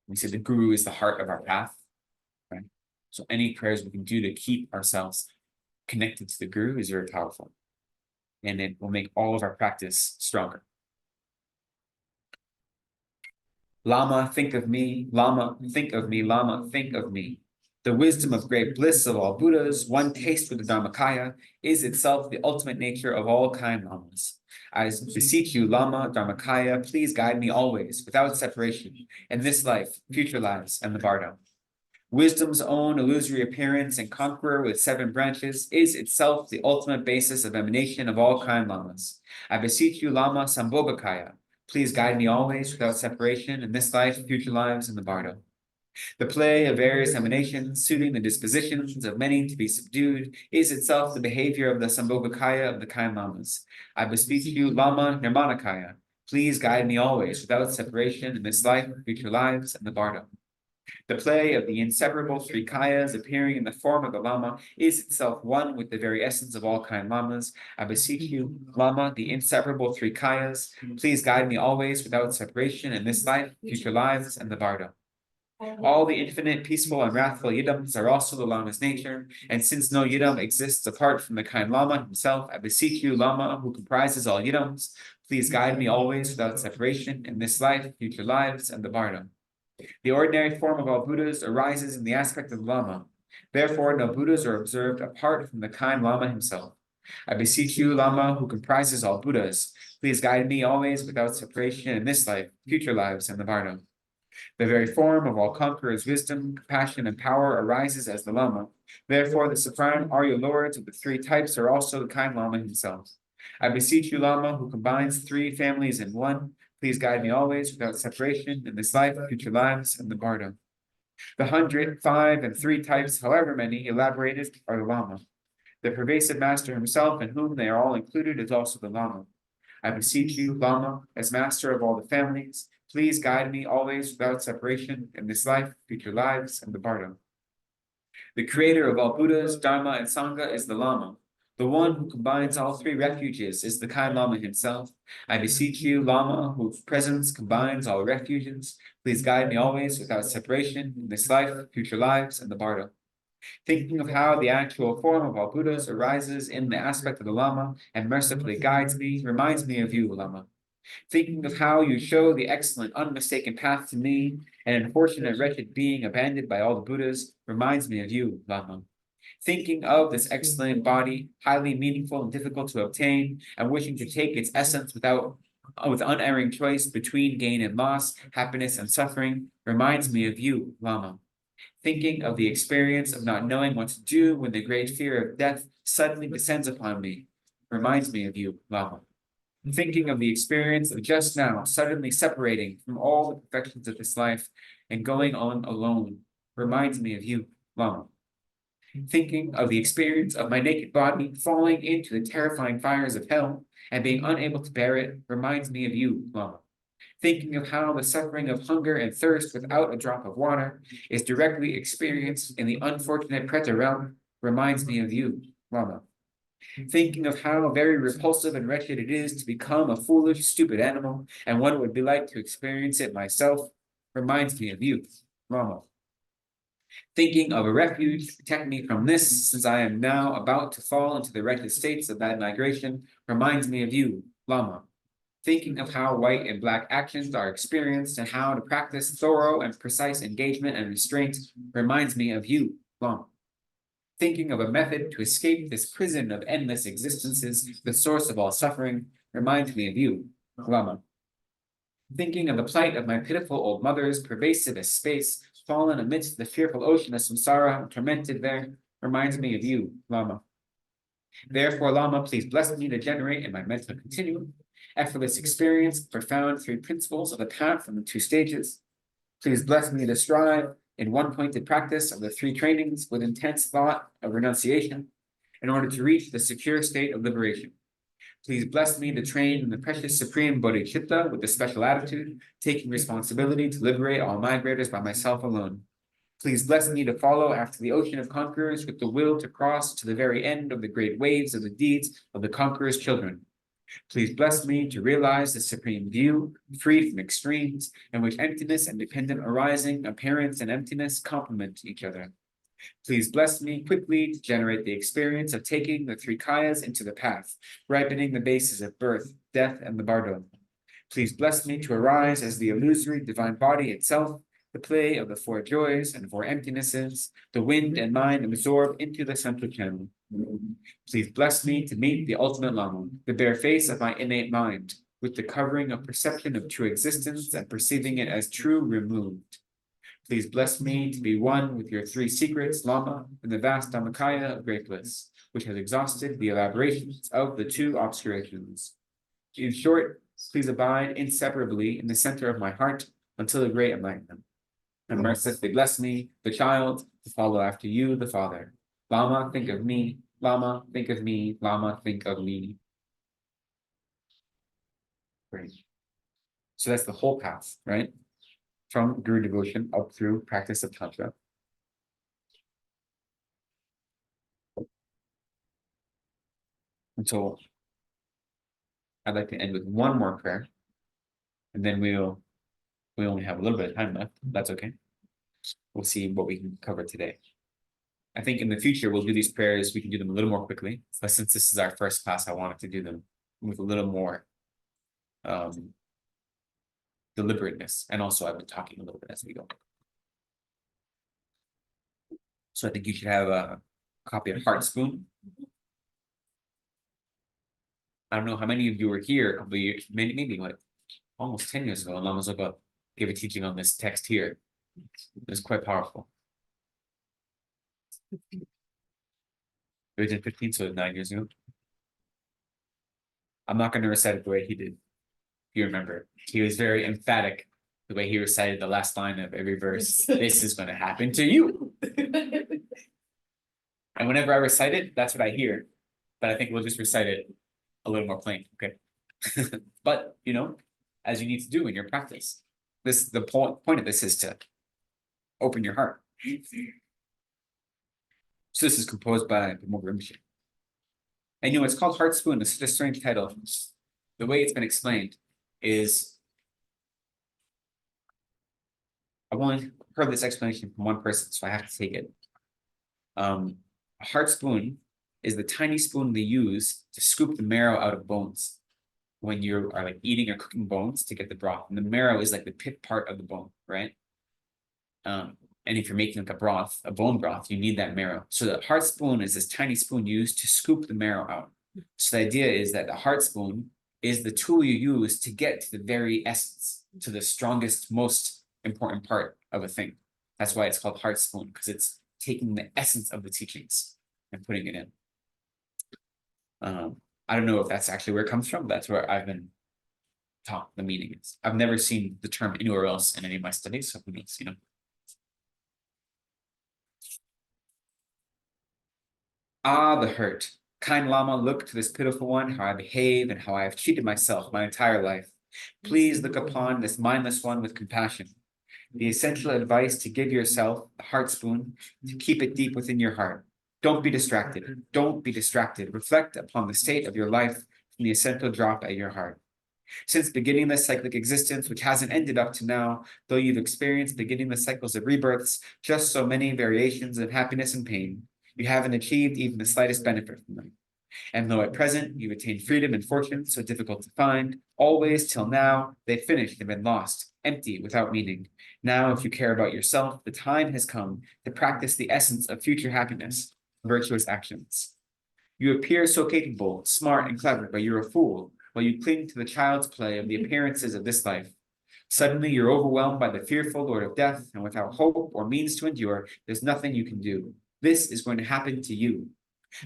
We say the Guru is the heart of our path, right? So any prayers we can do to keep ourselves connected to the Guru is very powerful. And it will make all of our practice stronger. Lama, think of me. Lama, think of me. Lama, think of me. The wisdom of great bliss of all Buddhas, one taste with the Dharmakaya, is itself the ultimate nature of all kind Lamas. I beseech you, Lama, Dharmakaya, please guide me always, without separation, in this life, future lives, and the bardo. Wisdom's own illusory appearance and conqueror with 7 branches is itself the ultimate basis of emanation of all kind Lamas. I beseech you, Lama Sambhogakaya, please guide me always without separation in this life, future lives, and the bardo. The play of various emanations, suiting the dispositions of many to be subdued, is itself the behavior of the Sambhogakaya of the kind Lamas. I beseech you, Lama Nirmanakaya, please guide me always without separation in this life, future lives, and the bardo. The play of the inseparable 3 kayas appearing in the form of the Lama is itself one with the very essence of all kind Lamas. I beseech you, Lama, the inseparable 3 kayas, please guide me always without separation in this life, future lives, and the bardo. All the infinite, peaceful, and wrathful yidams are also the Lama's nature, and since no yidam exists apart from the kind Lama himself, I beseech you, Lama, who comprises all yidams, please guide me always without separation in this life, future lives, and the bardo. The ordinary form of all Buddhas arises in the aspect of the Lama. Therefore, no Buddhas are observed apart from the kind Lama himself. I beseech you, Lama, who comprises all Buddhas, please guide me always without separation in this life, future lives, and the bardo. The very form of all conquerors' wisdom, compassion, and power arises as the Lama. Therefore, the supreme Arya lords of the 3 types are also the kind Lama himself. I beseech you, Lama, who combines 3 families in one, please guide me always without separation in this life, future lives, and the bardo. The 100, 5, and 3 types, however many, elaborated, are the Lama. The pervasive master himself, in whom they are all included, is also the Lama. I beseech you, Lama, as master of all the families, Please guide me always without separation in this life, future lives, and the Bardo. The creator of all Buddhas, Dharma, and Sangha is the Lama. The one who combines all three refuges is the Kai Lama himself. I beseech you, Lama, whose presence combines all refuges, please guide me always without separation in this life, future lives, and the Bardo. Thinking of how the actual form of all Buddhas arises in the aspect of the Lama and mercifully guides me, reminds me of you, Lama. Thinking of how you show the excellent, unmistaken path to me, an unfortunate, wretched being abandoned by all the Buddhas, reminds me of you, Lama. Thinking of this excellent body, highly meaningful and difficult to obtain, and wishing to take its essence with unerring choice between gain and loss, happiness and suffering, reminds me of you, Lama. Thinking of the experience of not knowing what to do when the great fear of death suddenly descends upon me, reminds me of you, Lama. Thinking of the experience of just now suddenly separating from all the perfections of this life and going on alone, reminds me of you, Lama. Thinking of the experience of my naked body falling into the terrifying fires of hell and being unable to bear it, reminds me of you, Lama. Thinking of how the suffering of hunger and thirst without a drop of water is directly experienced in the unfortunate Preta realm, reminds me of you, Lama. Thinking of how very repulsive and wretched it is to become a foolish, stupid animal, and what it would be like to experience it myself, reminds me of you, Lama. Thinking of a refuge to protect me from this, since I am now about to fall into the wretched states of that migration, reminds me of you, Lama. Thinking of how white and black actions are experienced and how to practice thorough and precise engagement and restraint reminds me of you, Lama. Thinking of a method to escape this prison of endless existences, the source of all suffering, reminds me of you, Lama. Thinking of the plight of my pitiful old mothers, pervasive as space, fallen amidst the fearful ocean of samsara, tormented there, reminds me of you, Lama. Therefore, Lama, please bless me to generate in my mental continuum effortless experience, profound three principles of the path from the two stages. Please bless me to strive in one pointed practice of the three trainings with intense thought of renunciation in order to reach the secure state of liberation. Please bless me to train in the precious supreme bodhicitta with a special attitude, taking responsibility to liberate all migrators by myself alone. Please bless me to follow after the ocean of conquerors with the will to cross to the very end of the great waves of the deeds of the conqueror's children. Please bless me to realize the supreme view, free from extremes, in which emptiness and dependent arising, appearance, and emptiness complement each other. Please bless me quickly to generate the experience of taking the three kayas into the path, ripening the bases of birth, death, and the bardo. Please bless me to arise as the illusory divine body itself, the play of the four joys and four emptinesses, the wind and mind absorb into the central channel. Please bless me to meet the ultimate Lama, the bare face of my innate mind, with the covering of perception of true existence and perceiving it as true removed. Please bless me to be one with your three secrets, Lama, and the vast Dhammakaya of great bliss, which has exhausted the elaborations of the two obscurations. In short, please abide inseparably in the center of my heart until the great enlightenment. And mercifully bless me, the child, to follow after you, the father. Lama, think of me. Lama, think of me. Lama, think of me. Great. So that's the whole path, right? From Guru devotion up through practice of Tantra. And so I'd like to end with one more prayer. And then we only have a little bit of time left. That's okay. We'll see what we can cover today. I think in the future, we'll do these prayers. We can do them a little more quickly. But since this is our first class, I wanted to do them with a little more deliberateness. And also, I've been talking a little bit as we go. So I think you should have a copy of Heart Spoon. I don't know how many of you were here a couple of years, maybe like almost 10 years ago. Lama Zopa gave a teaching on this text here. It was quite powerful. It was in 15, so 9 years ago. I'm not going to recite it the way he did. If you remember, he was very emphatic the way he recited the last line of every verse. This is going to happen to you. And whenever I recite it, that's what I hear. But I think we'll just recite it a little more plain, okay? But, you know, as you need to do in your practice. the point of this is to open your heart. So this is composed by Rimshi. And it's called Heart Spoon. It's such a strange title. The way it's been explained is, I've only heard this explanation from one person, so I have to take it. A heart spoon is the tiny spoon they use to scoop the marrow out of bones when you are like eating or cooking bones to get the broth. And the marrow is like the pit part of the bone, right? And if you're making like a bone broth, you need that marrow. So the heart spoon is this tiny spoon used to scoop the marrow out. So the idea is that the heart spoon is the tool you use to get to the very essence, to the strongest, most important part of a thing. That's why it's called heart spoon, because it's taking the essence of the teachings and putting it in. I don't know if that's actually where it comes from. That's where I've been taught the meaning is. I've never seen the term anywhere else in any of my studies, so who knows, Ah, the hurt. Kind Lama, look to this pitiful one, how I behave and how I have treated myself my entire life. Please look upon this mindless one with compassion. The essential advice to give yourself, the heart spoon, to keep it deep within your heart. Don't be distracted. Don't be distracted. Reflect upon the state of your life from the essential drop at your heart. Since beginning this cyclic existence, which hasn't ended up to now, though you've experienced beginningless cycles of rebirths, just so many variations of happiness and pain, you haven't achieved even the slightest benefit from them. And though at present you've attained freedom and fortune so difficult to find, always till now they've finished and been lost, empty, without meaning. Now, if you care about yourself, the time has come to practice the essence of future happiness, virtuous actions. You appear so capable, smart, and clever, but you're a fool, while you cling to the child's play of the appearances of this life. Suddenly, you're overwhelmed by the fearful Lord of Death, and without hope or means to endure, there's nothing you can do. This is going to happen to you.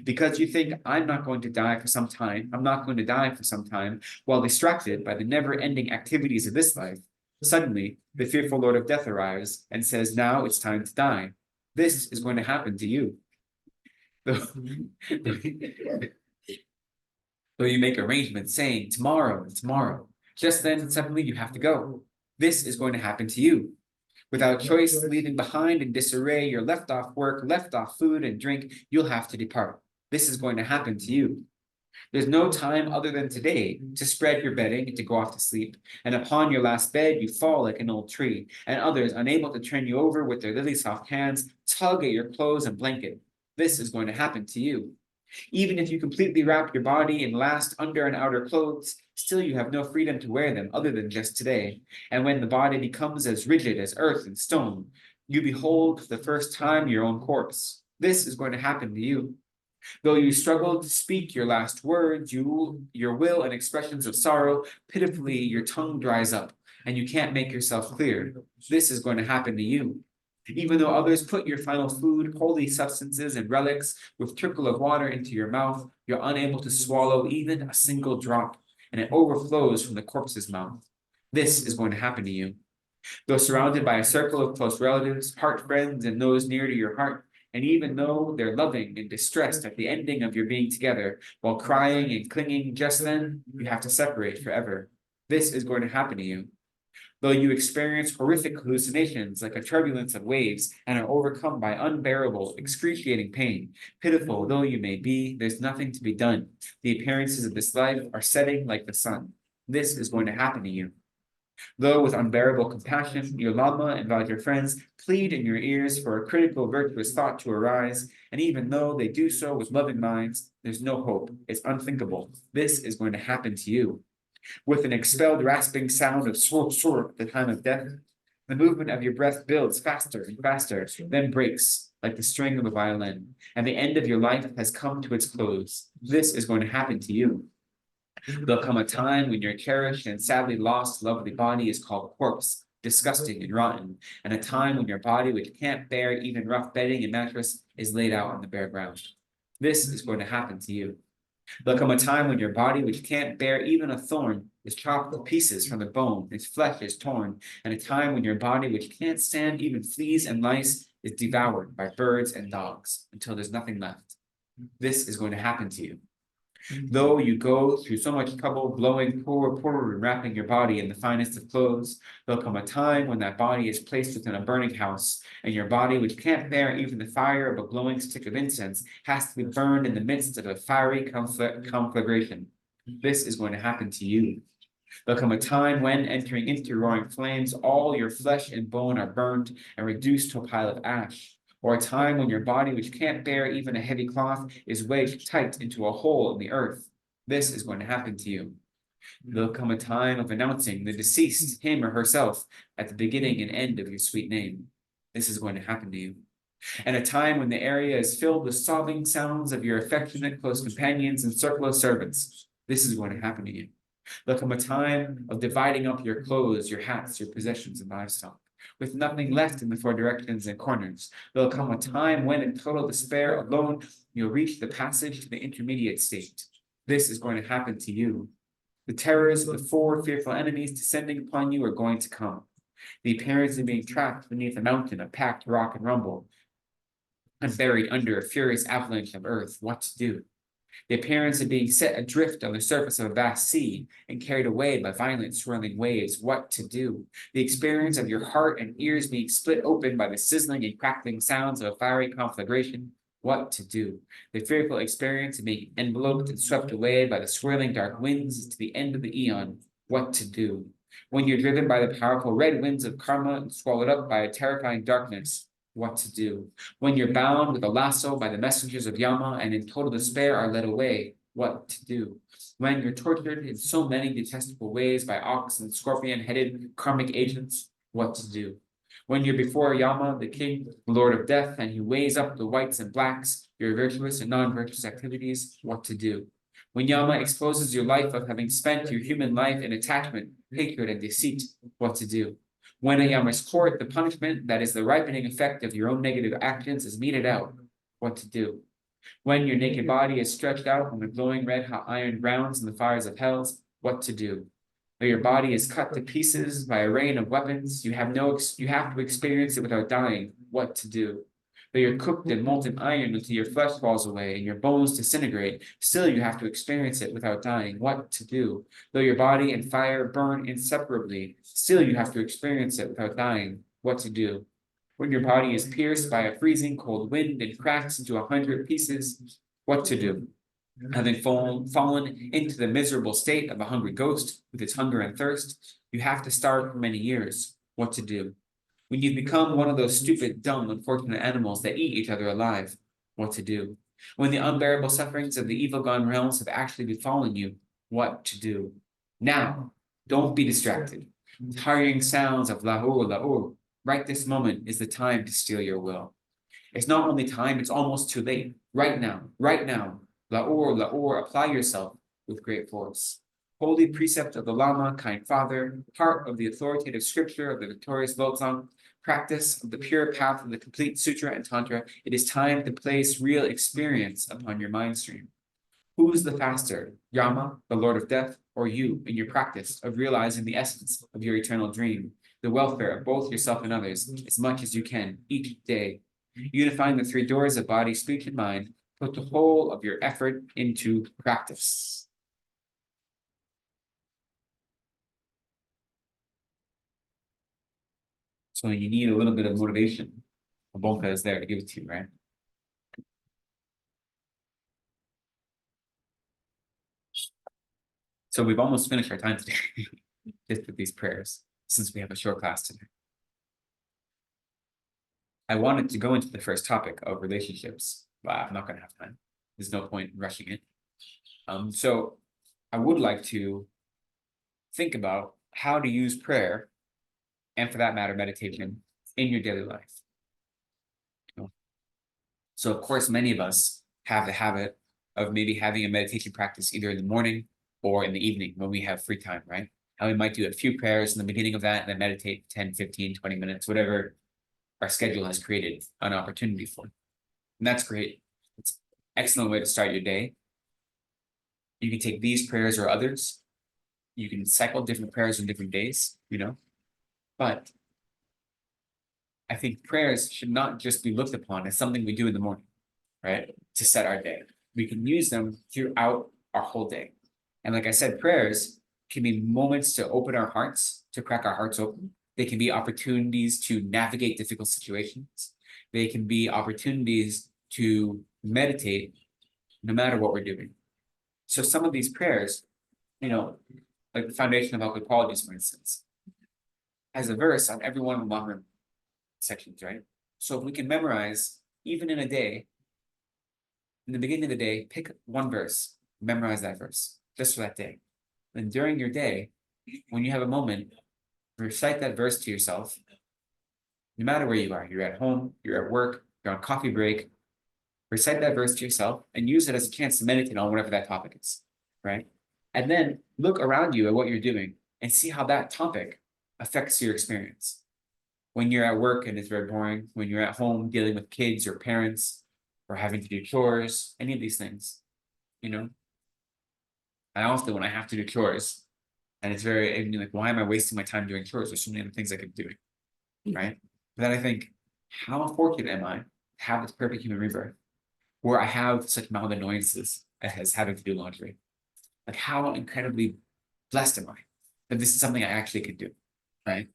Because you think, I'm not going to die for some time, I'm not going to die for some time, while distracted by the never-ending activities of this life, suddenly the fearful Lord of Death arrives and says, now it's time to die. This is going to happen to you. Though you make arrangements saying, tomorrow, just then suddenly you have to go. This is going to happen to you. Without choice, leaving behind in disarray your left off work, left off food and drink, you'll have to depart. This is going to happen to you. There's no time other than today to spread your bedding and to go off to sleep. And upon your last bed, you fall like an old tree, and others, unable to turn you over with their lily soft hands, tug at your clothes and blanket. This is going to happen to you. Even if you completely wrap your body in last under and outer clothes, still you have no freedom to wear them other than just today. And when the body becomes as rigid as earth and stone, you behold for the first time your own corpse. This is going to happen to you. Though you struggle to speak your last words, your will and expressions of sorrow, pitifully your tongue dries up, and you can't make yourself clear. This is going to happen to you. Even though others put your final food, holy substances, and relics with trickle of water into your mouth, you're unable to swallow even a single drop, and it overflows from the corpse's mouth. This is going to happen to you. Though surrounded by a circle of close relatives, heart friends, and those near to your heart, and even though they're loving and distressed at the ending of your being together, while crying and clinging just then, you have to separate forever. This is going to happen to you. Though you experience horrific hallucinations like a turbulence of waves and are overcome by unbearable, excruciating pain, pitiful though you may be, there's nothing to be done. The appearances of this life are setting like the sun. This is going to happen to you. Though with unbearable compassion, your Lama and your friends plead in your ears for a critical virtuous thought to arise, and even though they do so with loving minds, there's no hope. It's unthinkable. This is going to happen to you. With an expelled rasping sound of sword at the time of death, the movement of your breath builds faster and faster, then breaks like the string of a violin, and the end of your life has come to its close. This is going to happen to you. There'll come a time when your cherished and sadly lost lovely body is called corpse, disgusting and rotten, and a time when your body, which can't bear even rough bedding and mattress, is laid out on the bare ground. This is going to happen to you. There'll come a time when your body, which can't bear even a thorn, is chopped to pieces from the bone, its flesh is torn, and a time when your body, which can't stand even fleas and lice, is devoured by birds and dogs until there's nothing left. This is going to happen to you. Though you go through so much trouble blowing pour and wrapping your body in the finest of clothes, there'll come a time when that body is placed within a burning house, and your body, which can't bear even the fire of a glowing stick of incense, has to be burned in the midst of a fiery conflagration. This is going to happen to you. There'll come a time when, entering into roaring flames, all your flesh and bone are burned and reduced to a pile of ash. Or a time when your body, which can't bear even a heavy cloth, is wedged tight into a hole in the earth. This is going to happen to you. There'll come a time of announcing the deceased, him or herself, at the beginning and end of your sweet name. This is going to happen to you. And a time when the area is filled with sobbing sounds of your affectionate close companions and circle of servants. This is going to happen to you. There'll come a time of dividing up your clothes, your hats, your possessions, and livestock, with nothing left in the four directions and corners. There'll come a time when, in total despair alone, you'll reach the passage to the intermediate state. This is going to happen to you. The terrors of the four fearful enemies descending upon you are going to come. The appearance of being trapped beneath a mountain of packed rock and rumble, and buried under a furious avalanche of earth. What to do? The appearance of being set adrift on the surface of a vast sea and carried away by violent swirling waves. What to do? The experience of your heart and ears being split open by the sizzling and crackling sounds of a fiery conflagration. What to do? The fearful experience of being enveloped and swept away by the swirling dark winds to the end of the eon. What to do? When you're driven by the powerful red winds of karma and swallowed up by a terrifying darkness. What to do? When you're bound with a lasso by the messengers of Yama and in total despair are led away, what to do? When you're tortured in so many detestable ways by ox and scorpion-headed karmic agents, what to do? When you're before Yama, the king, the lord of death, and he weighs up the whites and blacks, your virtuous and non-virtuous activities, what to do? When Yama exposes your life of having spent your human life in attachment, hatred, and deceit, what to do? When at Yama's court, the punishment that is the ripening effect of your own negative actions is meted out, what to do? When your naked body is stretched out on the glowing red hot iron grounds in the fires of hells, what to do? Though your body is cut to pieces by a rain of weapons, you have to experience it without dying, what to do? Though you're cooked in molten iron until your flesh falls away and your bones disintegrate, still you have to experience it without dying. What to do? Though your body and fire burn inseparably, still you have to experience it without dying. What to do? When your body is pierced by a freezing cold wind and cracks into 100 pieces, what to do? Having fallen into the miserable state of a hungry ghost with its hunger and thirst, you have to starve for many years. What to do? When you become one of those stupid, dumb, unfortunate animals that eat each other alive, what to do? When the unbearable sufferings of the evil gone realms have actually befallen you, what to do? Now, don't be distracted. With hurrying sounds of Lahore, Lahore, right this moment is the time to steal your will. It's not only time, it's almost too late. Right now, Lahore, Lahore, apply yourself with great force. Holy precept of the Lama, kind father, heart of the authoritative scripture of the victorious Lobsang, practice of the pure path of the complete sutra and tantra, it is time to place real experience upon your mind stream. Who is the faster, Yama, the Lord of Death, or you in your practice of realizing the essence of your eternal dream, the welfare of both yourself and others, as much as you can, each day? Unifying the three doors of body, speech, and mind, put the whole of your effort into practice. So you need a little bit of motivation. Bonka is there to give it to you, right? So we've almost finished our time today just with these prayers, since we have a short class today. I wanted to go into the first topic of relationships, but I'm not going to have time. There's no point in rushing it. So I would like to think about how to use prayer, and for that matter, meditation, in your daily life. So of course, many of us have the habit of maybe having a meditation practice either in the morning or in the evening when we have free time, right? And we might do a few prayers in the beginning of that and then meditate 10, 15, 20 minutes, whatever our schedule has created an opportunity for. And that's great. It's an excellent way to start your day. You can take these prayers or others. You can cycle different prayers on different days, but I think prayers should not just be looked upon as something we do in the morning, right? To set our day. We can use them throughout our whole day. And like I said, prayers can be moments to open our hearts, to crack our hearts open. They can be opportunities to navigate difficult situations. They can be opportunities to meditate no matter what we're doing. So some of these prayers, like the foundation of healthy qualities, for instance, has a verse on every one of the Mahram sections, right? So if we can memorize, even in a day, in the beginning of the day, pick one verse, memorize that verse, just for that day. And during your day, when you have a moment, recite that verse to yourself, no matter where you are. You're at home, you're at work, you're on coffee break, recite that verse to yourself and use it as a chance to meditate on whatever that topic is, right? And then look around you at what you're doing and see how that topic affects your experience. When you're at work and it's very boring, when you're at home dealing with kids or parents or having to do chores, any of these things, I often, when I have to do chores, and it's very, like, why am I wasting my time doing chores? There's so many other things I could be doing, right? But then I think, how fortunate am I to have this perfect human rebirth where I have such mild annoyances as having to do laundry? Like, how incredibly blessed am I that this is something I actually could do, right?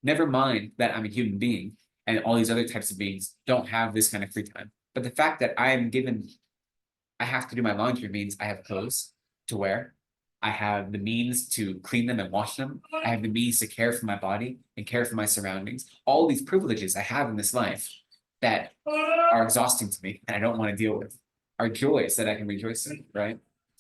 Never mind that I'm a human being and all these other types of beings don't have this kind of free time. But the fact that I have to do my laundry means I have clothes to wear. I have the means to clean them and wash them. I have the means to care for my body and care for my surroundings. All these privileges I have in this life that are exhausting to me and I don't want to deal with are joys that I can rejoice in, right?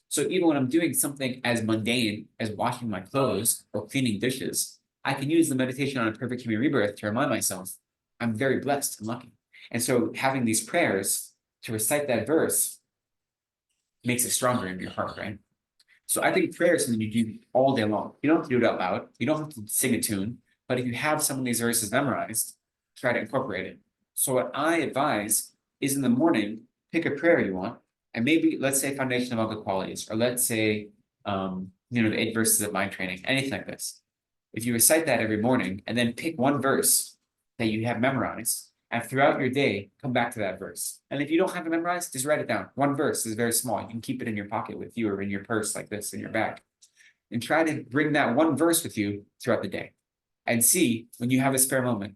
So even when I'm doing something as mundane as washing my clothes or cleaning dishes, I can use the meditation on a perfect human rebirth to remind myself I'm very blessed and lucky. And so having these prayers to recite that verse makes it stronger in your heart, right? So I think prayer is something you do all day long. You don't have to do it out loud. You don't have to sing a tune. But if you have some of these verses memorized, try to incorporate it. So what I advise is in the morning, pick a prayer you want, and maybe let's say foundation of all good qualities, or let's say the 8 verses of mind training, anything like this. If you recite that every morning and then pick one verse that you have memorized, and throughout your day, come back to that verse. And if you don't have it memorized, just write it down. One verse is very small. You can keep it in your pocket with you or in your purse like this in your bag. And try to bring that one verse with you throughout the day. And see, when you have a spare moment,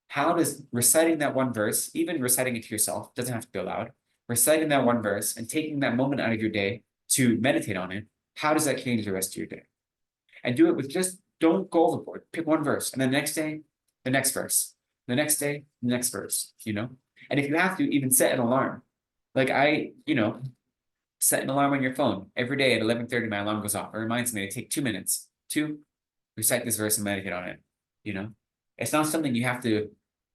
how does reciting that one verse, even reciting it to yourself, doesn't have to be aloud, reciting that one verse and taking that moment out of your day to meditate on it, how does that change the rest of your day? And do it with don't go overboard. Pick one verse. And the next day, the next verse. The next day, the next verse, And if you have to, even set an alarm. Like set an alarm on your phone. Every day at 11:30, my alarm goes off. It reminds me to take 2 minutes to recite this verse and meditate on it. It's not something you have to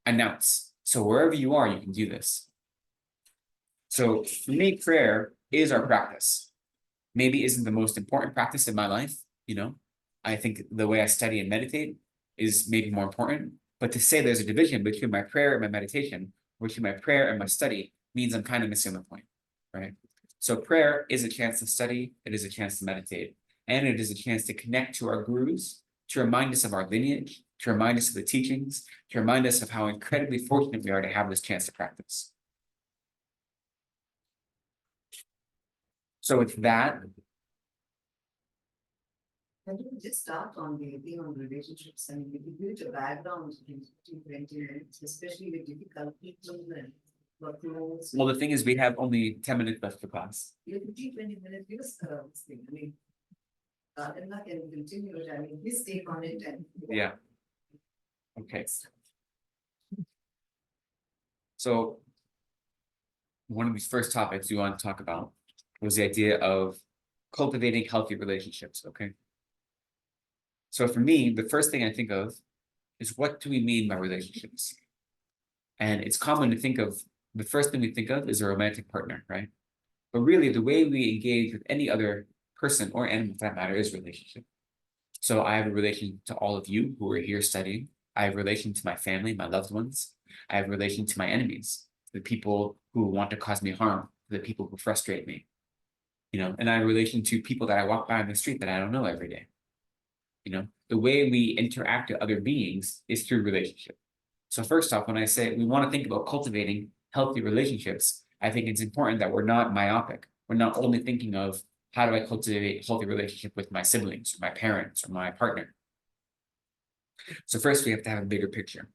announce. So wherever you are, you can do this. So for me, prayer is our practice. Maybe isn't the most important practice in my life. I think the way I study and meditate is maybe more important. But to say there's a division between my prayer and my meditation, between my prayer and my study, means I'm kind of missing the point, right? So prayer is a chance to study, it is a chance to meditate, and it is a chance to connect to our gurus, to remind us of our lineage, to remind us of the teachings, to remind us of how incredibly fortunate we are to have this chance to practice. So with that, can you just start on the thing on relationships and give you a background in 20 minutes, especially with difficult people and workloads? Well, the thing is, we have only 10 minutes left for class. You 20 minutes, give us this thing. I mean, Emma can continue it. I mean, his take on it. And yeah. Okay. So one of the first topics we want to talk about was the idea of cultivating healthy relationships, okay? So for me, the first thing I think of is what do we mean by relationships? And it's common to think of, the first thing we think of is a romantic partner, right? But really the way we engage with any other person or animal for that matter is relationship. So I have a relation to all of you who are here studying. I have a relation to my family, my loved ones. I have a relation to my enemies, the people who want to cause me harm, the people who frustrate me. And I have a relation to people that I walk by on the street that I don't know every day. The way we interact with other beings is through relationship. So first off, when I say we want to think about cultivating healthy relationships, I think it's important that we're not myopic. We're not only thinking of how do I cultivate a healthy relationship with my siblings or my parents or my partner? So first we have to have a bigger picture.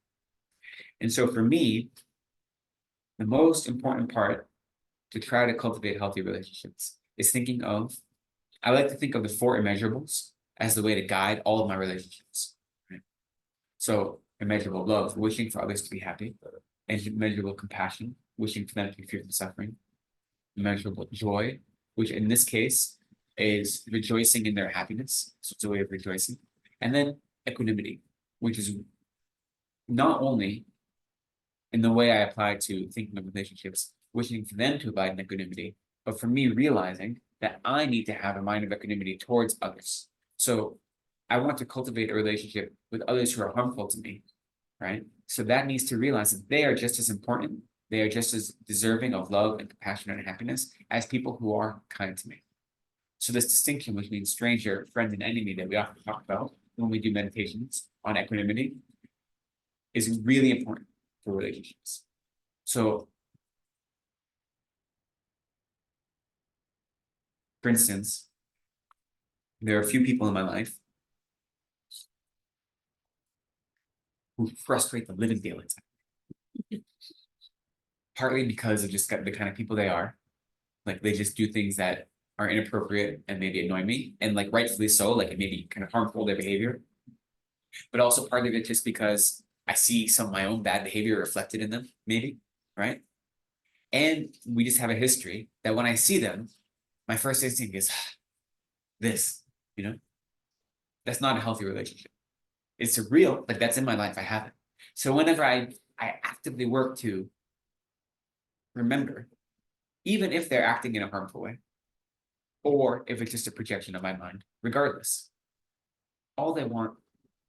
And so for me, the most important part to try to cultivate healthy relationships is thinking of, I like to think of the 4 immeasurables as the way to guide all of my relationships. Right? So immeasurable love, wishing for others to be happy, and immeasurable compassion, wishing for them to be free from suffering, immeasurable joy, which in this case is rejoicing in their happiness. So it's a way of rejoicing. And then equanimity, which is not only in the way I apply to thinking of relationships, wishing for them to abide in equanimity, but for me realizing that I need to have a mind of equanimity towards others. So I want to cultivate a relationship with others who are harmful to me, right? So that needs to realize that they are just as important, they are just as deserving of love and compassion and happiness as people who are kind to me. So this distinction between stranger, friend, and enemy that we often talk about when we do meditations on equanimity is really important for relationships. So, for instance, there are a few people in my life who frustrate the living daylights out of me. Partly because of just the kind of people they are. Like they just do things that are inappropriate and maybe annoy me, and like rightfully so, like it may be kind of harmful their behavior. But also part of it just because I see some of my own bad behavior reflected in them, maybe, right? And we just have a history that when I see them, my first instinct is this, you know, that's not a healthy relationship. It's a real, like that's in my life, I have it. So whenever I actively work to remember, even if they're acting in a harmful way, or if it's just a projection of my mind, regardless, all they want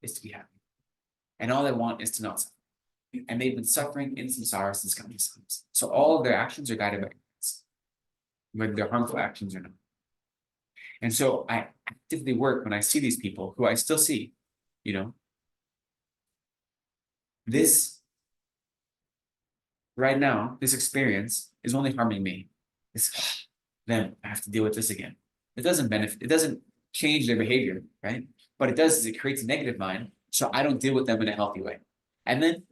is to be happy. And all they want is to not suffer. And they've been suffering in samsara since countless times. So all of their actions are guided by ignorance, whether they're harmful actions or not. And so I actively work when I see these people who I still see, you know, this right now, this experience is only harming me. It's them, I have to deal with this again. It doesn't benefit, it doesn't change their behavior, right? But it does is it creates a negative mind, so I don't deal with them in a healthy way. And then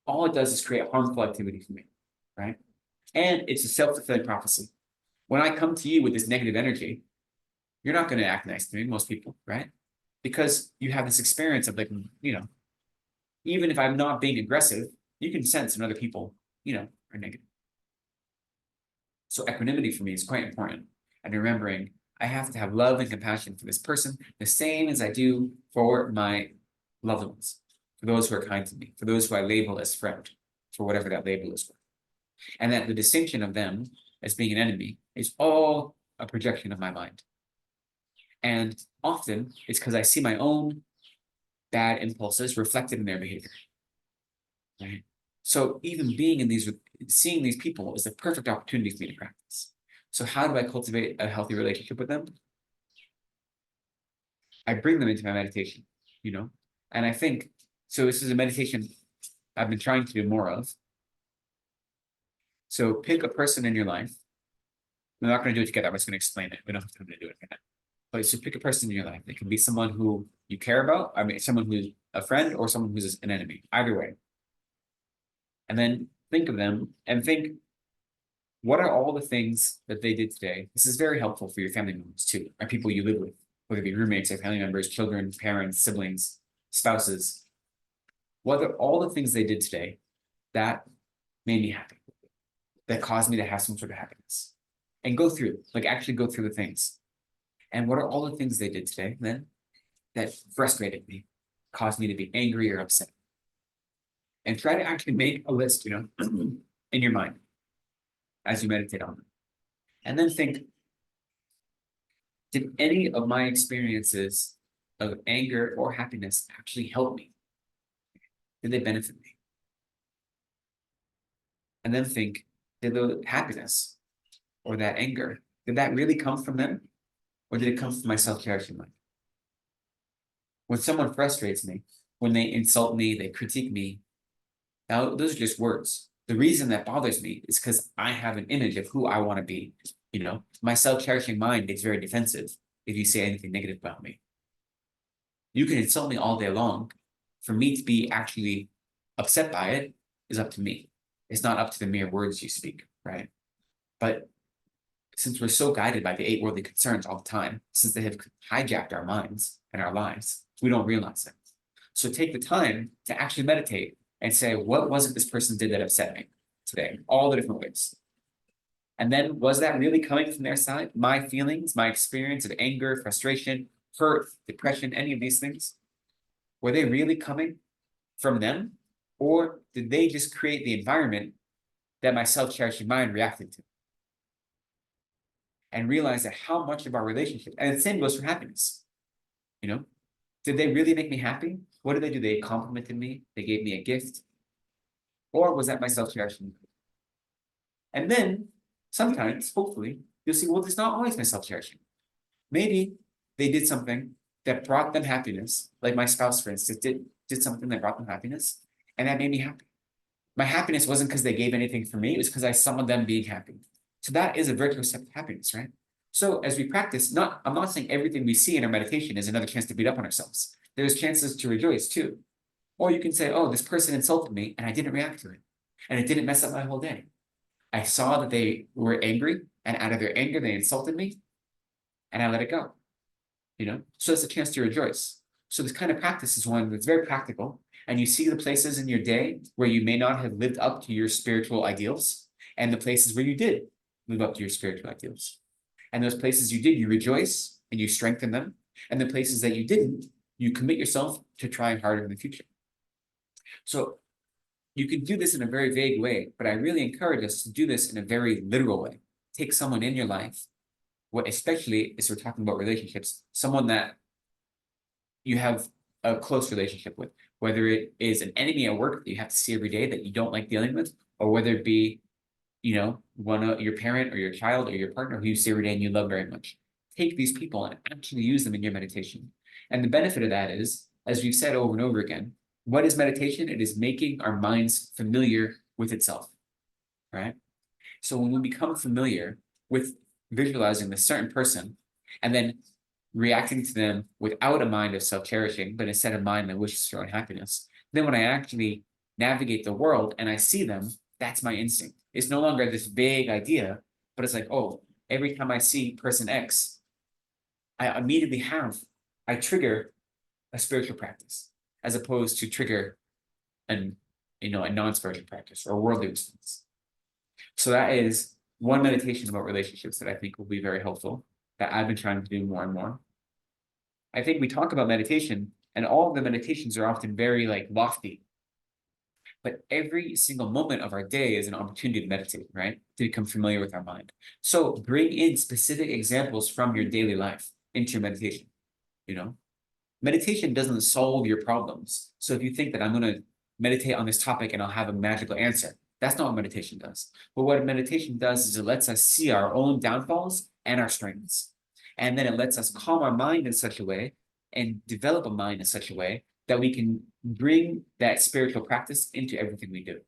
all it does is create harmful activity for me, right? And it's a self-fulfilling prophecy. When I come to you with this negative energy, you're not going to act nice to me, most people, right? Because you have this experience of like, you know, even if I'm not being aggressive, you can sense when other people, you know, are negative. So equanimity for me is quite important. And remembering I have to have love and compassion for this person, the same as I do for my loved ones, for those who are kind to me, for those who I label as friend, for whatever that label is for. And that the distinction of them as being an enemy is all a projection of my mind. And often it's because I see my own bad impulses reflected in their behavior. Right. So even being in these, seeing these people is the perfect opportunity for me to practice. So how do I cultivate a healthy relationship with them? I bring them into my meditation, you know, and I think, so this is a meditation I've been trying to do more of. So pick a person in your life. We're not going to do it together. I'm just going to explain it. We don't have time to do it right now. But so pick a person in your life. It can be someone who you care about. I mean, someone who's a friend or someone who's an enemy, either way. And then think of them and think, what are all the things that they did today? This is very helpful for your family members too, or people you live with, whether it be roommates or family members, children, parents, siblings, spouses. What are all the things they did today that made me happy, that caused me to have some sort of happiness? And go through, like actually go through the things. And what are all the things they did today then that frustrated me, caused me to be angry or upset? And try to actually make a list, you know, in your mind as you meditate on them. And then think, did any of my experiences of anger or happiness actually help me? Did they benefit me? And then think, did the happiness or that anger, did that really come from them? Or did it come from my self-cherishing mind? When someone frustrates me, when they insult me, they critique me, now those are just words. The reason that bothers me is because I have an image of who I want to be. My self-cherishing mind is very defensive if you say anything negative about me. You can insult me all day long. For me to be actually upset by it is up to me. It's not up to the mere words you speak, right? But since we're so guided by the 8 worldly concerns all the time, since they have hijacked our minds and our lives, we don't realize it. So take the time to actually meditate and say, what was it this person did that upset me today? All the different ways. And then, was that really coming from their side? My feelings, my experience of anger, frustration, hurt, depression, any of these things, were they really coming from them? Or did they just create the environment that my self-cherishing mind reacted to? And realize that how much of our relationship, and the same goes for happiness, did they really make me happy? What did they do? They complimented me, they gave me a gift, or was that my self-cherishing? And then sometimes, hopefully, you'll see, well, it's not always my self-cherishing. Maybe they did something that brought them happiness, like my spouse, for instance, did something that brought them happiness, and that made me happy. My happiness wasn't because they gave anything for me, it was because I saw them being happy. So that is a virtuous step of happiness, right? So as we practice, I'm not saying everything we see in our meditation is another chance to beat up on ourselves. There's chances to rejoice too. Or you can say, oh, this person insulted me and I didn't react to it. And it didn't mess up my whole day. I saw that they were angry, and out of their anger, they insulted me, and I let it go. So it's a chance to rejoice. So this kind of practice is one that's very practical, and you see the places in your day where you may not have lived up to your spiritual ideals, and the places where you did live up to your spiritual ideals. And those places you did, you rejoice and you strengthen them. And the places that you didn't, you commit yourself to trying harder in the future. So you can do this in a very vague way, but I really encourage us to do this in a very literal way. Take someone in your life, especially as we're talking about relationships, someone that you have a close relationship with, whether it is an enemy at work that you have to see every day that you don't like dealing with, or whether it be, one of your parent or your child or your partner who you see every day and you love very much. Take these people and actually use them in your meditation. And the benefit of that is, as we've said over and over again, what is meditation? It is making our minds familiar with itself, right? So when we become familiar with visualizing a certain person and then reacting to them without a mind of self-cherishing, but instead a mind that wishes for own happiness, then when I actually navigate the world and I see them, that's my instinct. It's no longer this vague idea, but it's like, oh, every time I see person X, I trigger a spiritual practice, as opposed to trigger a non-spiritual practice or a worldly response. So that is one meditation about relationships that I think will be very helpful, that I've been trying to do more and more. I think we talk about meditation, and all of the meditations are often very lofty. But every single moment of our day is an opportunity to meditate, right? To become familiar with our mind. So bring in specific examples from your daily life into your meditation. Meditation doesn't solve your problems. So if you think that I'm going to meditate on this topic and I'll have a magical answer, that's not what meditation does. But what meditation does is it lets us see our own downfalls and our strengths. And then it lets us calm our mind in such a way and develop a mind in such a way that we can bring that spiritual practice into everything we do.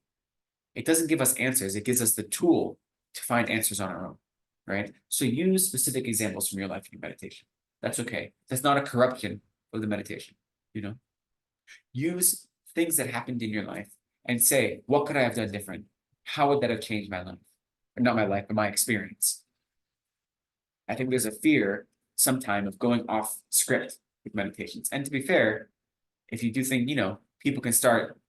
It doesn't give us answers. It gives us the tool to find answers on our own, right? So use specific examples from your life in your meditation. That's okay. That's not a corruption of the meditation, Use things that happened in your life and say, what could I have done different? How would that have changed my life? Or not my life, but my experience. I think there's a fear sometime of going off script with meditations. And to be fair, if you do think, people can start,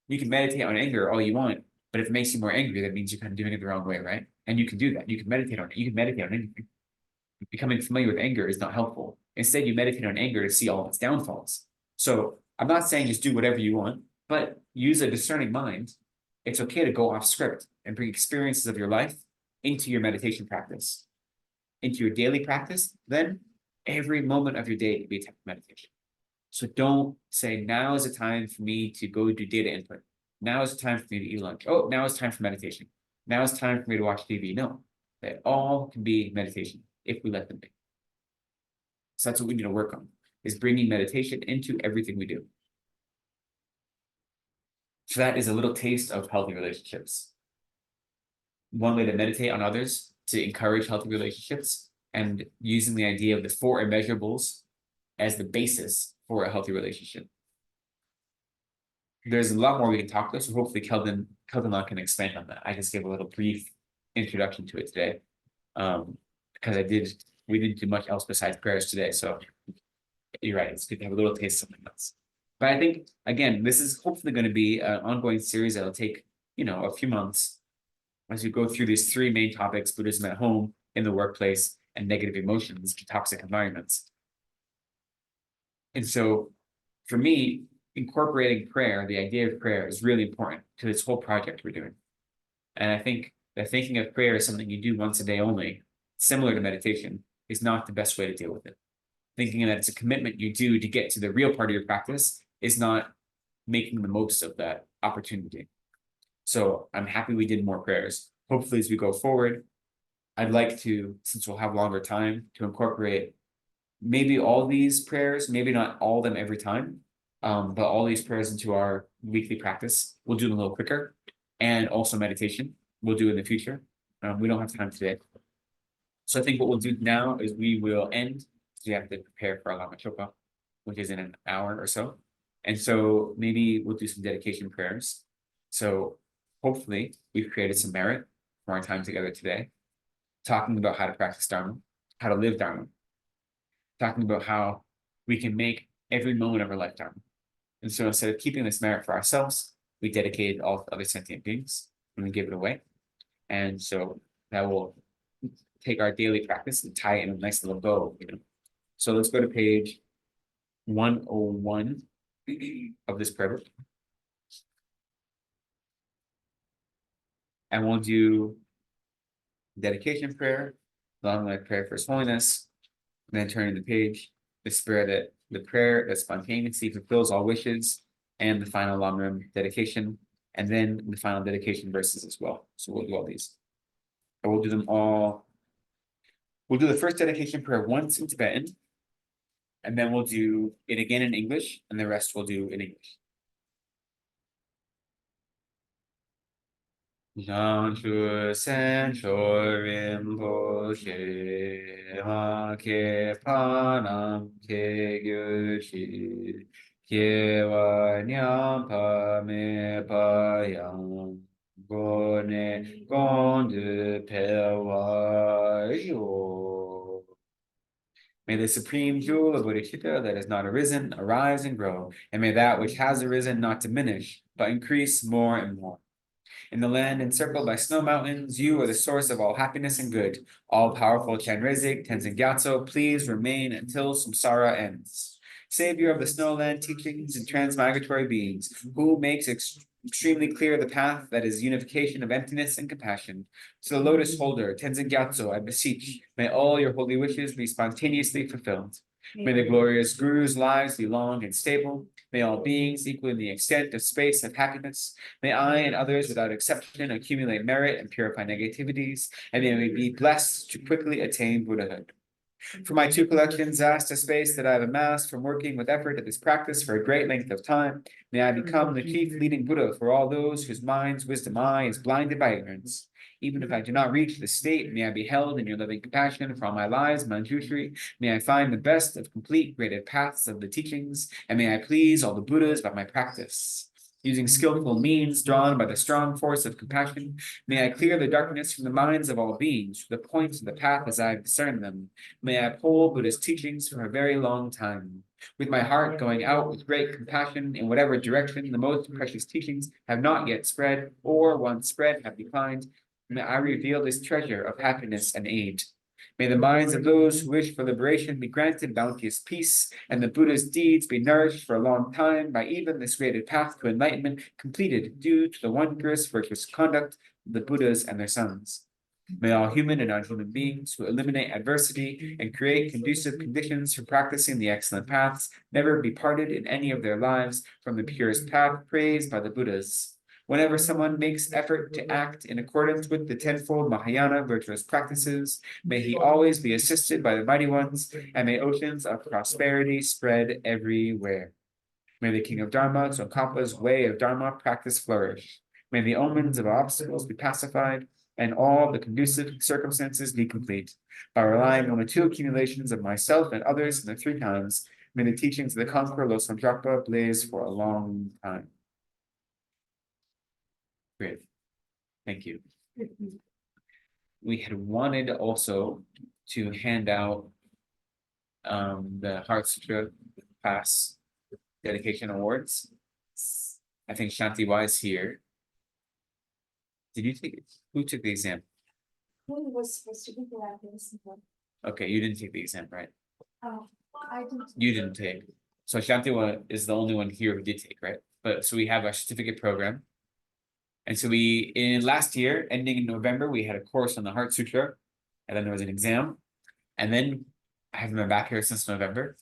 you can meditate on anger all you want, but if it makes you more angry, that means you're kind of doing it the wrong way, right? And you can do that. You can meditate on it. You can meditate on anything. Becoming familiar with anger is not helpful. Instead, you meditate on anger to see all of its downfalls. So I'm not saying just do whatever you want, but use a discerning mind. It's okay to go off script and bring experiences of your life into your meditation practice, into your daily practice. Then every moment of your day can be a type of meditation. So don't say, now is the time for me to go do data input. Now is the time for me to eat lunch. Oh, now is time for meditation. Now is time for me to watch TV. No, they all can be meditation if we let them be. So that's what we need to work on, is bringing meditation into everything we do. So that is a little taste of healthy relationships. One way to meditate on others to encourage healthy relationships and using the idea of the 4 immeasurables as the basis for a healthy relationship. There's a lot more we can talk about, so hopefully Kelvin can expand on that. I just gave a little brief introduction to it today. Because we didn't do much else besides prayers today, so you're right, it's good to have a little taste of something else. But I think, again, this is hopefully going to be an ongoing series that'll take, a few months as you go through these 3 main topics: Buddhism at home, in the workplace, and negative emotions in toxic environments. And so, for me, incorporating prayer, the idea of prayer, is really important to this whole project we're doing. And I think that thinking of prayer as something you do once a day only, similar to meditation, is not the best way to deal with it. Thinking that it's a commitment you do to get to the real part of your practice is not making the most of that opportunity. So I'm happy we did more prayers. Hopefully, as we go forward, I'd like to, since we'll have longer time, to incorporate maybe all these prayers, maybe not all of them every time, but all these prayers into our weekly practice. We'll do them a little quicker, and also meditation we'll do in the future. We don't have time today. So I think what we'll do now is we will end, because we have to prepare for our Lama Chopa, which is in an hour or so. And so maybe we'll do some dedication prayers. So hopefully we've created some merit for our time together today, talking about how to practice Dharma, how to live Dharma, talking about how we can make every moment of our life Dharma. And so instead of keeping this merit for ourselves, we dedicated all to other sentient beings and we give it away. And so that will take our daily practice and tie it in a nice little bow, So let's go to page 101 of this prayer book. And we'll do dedication prayer, along with prayer for His Holiness, and then turning the page, the prayer that spontaneously fulfills all wishes, and the final Lamrim dedication, and then the final dedication verses as well. So we'll do all these. And we'll do them all. We'll do the first dedication prayer once in Tibetan, and then we'll do it again in English, and the rest we'll do in English. Janchu Sen Shorim Boshe Ma Ke Panam Ke Gyushi Ke Wa Nyam Pa Me Pa Yang Go Ne Gong De Pe Wa Yo. May the supreme jewel of bodhicitta that has not arisen arise and grow, and may that which has arisen not diminish, but increase more and more. In the land encircled by snow mountains, you are the source of all happiness and good. All-powerful Chanrezik, Tenzin Gyatso, please remain until samsara ends. Savior of the snowland teachings and transmigratory beings, who makes extremely clear the path that is unification of emptiness and compassion. To the lotus holder, Tenzin Gyatso, I beseech, may all your holy wishes be spontaneously fulfilled. May the glorious Guru's lives be long and stable. May all beings equal in the extent of space of happiness. May I and others without exception accumulate merit and purify negativities, and may we be blessed to quickly attain Buddhahood. For my 2 collections, vast a space that I have amassed from working with effort at this practice for a great length of time, may I become the chief leading Buddha for all those whose minds' wisdom eye is blinded by ignorance. Even if I do not reach this state, may I be held in your loving compassion for all my lives, Manjushri. May I find the best of complete graded paths of the teachings, and may I please all the Buddhas by my practice. Using skillful means drawn by the strong force of compassion, may I clear the darkness from the minds of all beings, to the points of the path as I have discerned them. May I uphold Buddha's teachings for a very long time. With my heart going out with great compassion in whatever direction the most precious teachings have not yet spread, or once spread have declined, may I reveal this treasure of happiness and aid. May the minds of those who wish for liberation be granted bounteous peace, and the Buddha's deeds be nourished for a long time by even this graded path to enlightenment completed due to the wondrous virtuous conduct of the Buddhas and their sons. May all human and non-human beings who eliminate adversity and create conducive conditions for practicing the excellent paths never be parted in any of their lives from the purest path praised by the Buddhas. Whenever someone makes effort to act in accordance with the tenfold Mahayana virtuous practices, may he always be assisted by the mighty ones, and may oceans of prosperity spread everywhere. May the King of Dharma, Tsongkhapa's way of Dharma practice flourish. May the omens of obstacles be pacified. and all the conducive circumstances be complete. By relying on the two accumulations of myself and others in the three times, may the teachings of the conqueror Losam Drakpa blaze for a long time. Great. Thank you. We had wanted also to hand out the Heart Sutra Pass dedication awards. I think Shanti was here. Did you take it? Who took the exam? Who was supposed to be there? Okay, you didn't take the exam, right? I didn't. You didn't take. So Shanti is the only one here who did take, right? But so we have a certificate program. And so we, in last year, ending in November, we had a course on the Heart Sutra, and then there was an exam. And then I haven't been back here since November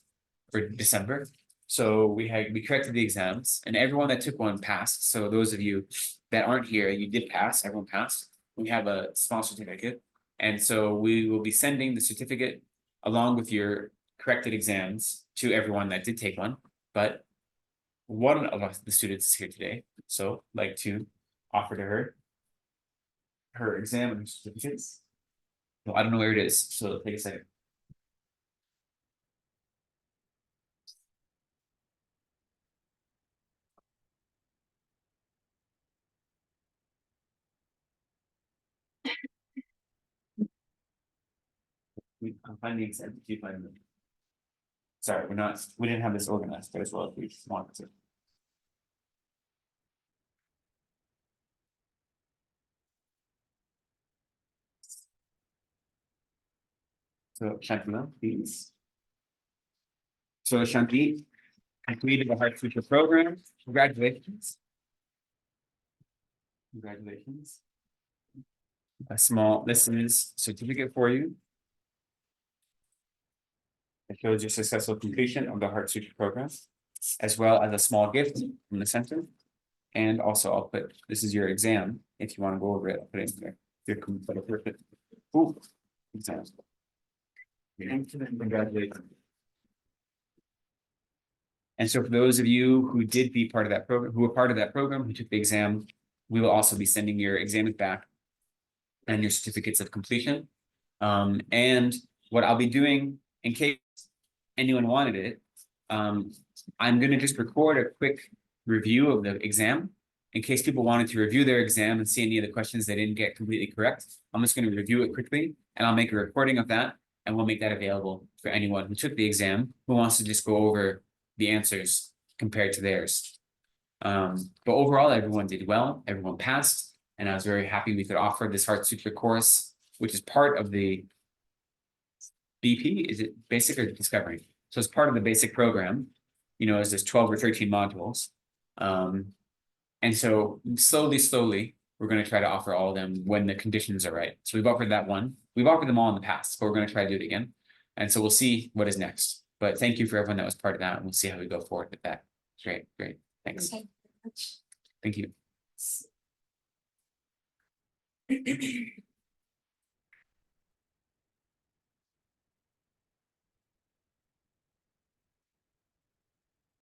or December. So we corrected the exams, and everyone that took one passed. So those of you that aren't here, you did pass, everyone passed. We have a small certificate. And so we will be sending the certificate along with your corrected exams to everyone that did take one. But one of us, the students, is here today. So I'd like to offer to her exam and her certificates. Well, I don't know where it is, so it'll take a second. I'm finding the exam. Keep finding them. Sorry, we didn't have this organized, but as well as we just wanted to. So Shanti, please. So Shanti completed the Heart Sutra program. Congratulations. Congratulations. This is certificate for you. It shows your successful completion of the Heart Sutra program, as well as a small gift from the center. And also I'll put, this is your exam. If you want to go over it, I'll put it in there. You're perfect. Ooh, exam. Congratulations. And so for those of you who did be part of that program, who were part of that program, who took the exam, we will also be sending your exams back and your certificates of completion. And what I'll be doing, in case anyone wanted it, I'm going to just record a quick review of the exam. In case people wanted to review their exam and see any of the questions they didn't get completely correct, I'm just going to review it quickly, and I'll make a recording of that, and we'll make that available for anyone who took the exam, who wants to just go over the answers compared to theirs. But overall, everyone did well, everyone passed, and I was very happy we could offer this Heart Sutra course, which is part of the BP. Is it basic or discovery? So it's part of the basic program, as there's 12 or 13 modules. And so slowly, we're going to try to offer all of them when the conditions are right. So we've offered that one. We've offered them all in the past, but we're going to try to do it again. And so we'll see what is next. But thank you for everyone that was part of that, and we'll see how we go forward with that. Great. Thanks. Okay.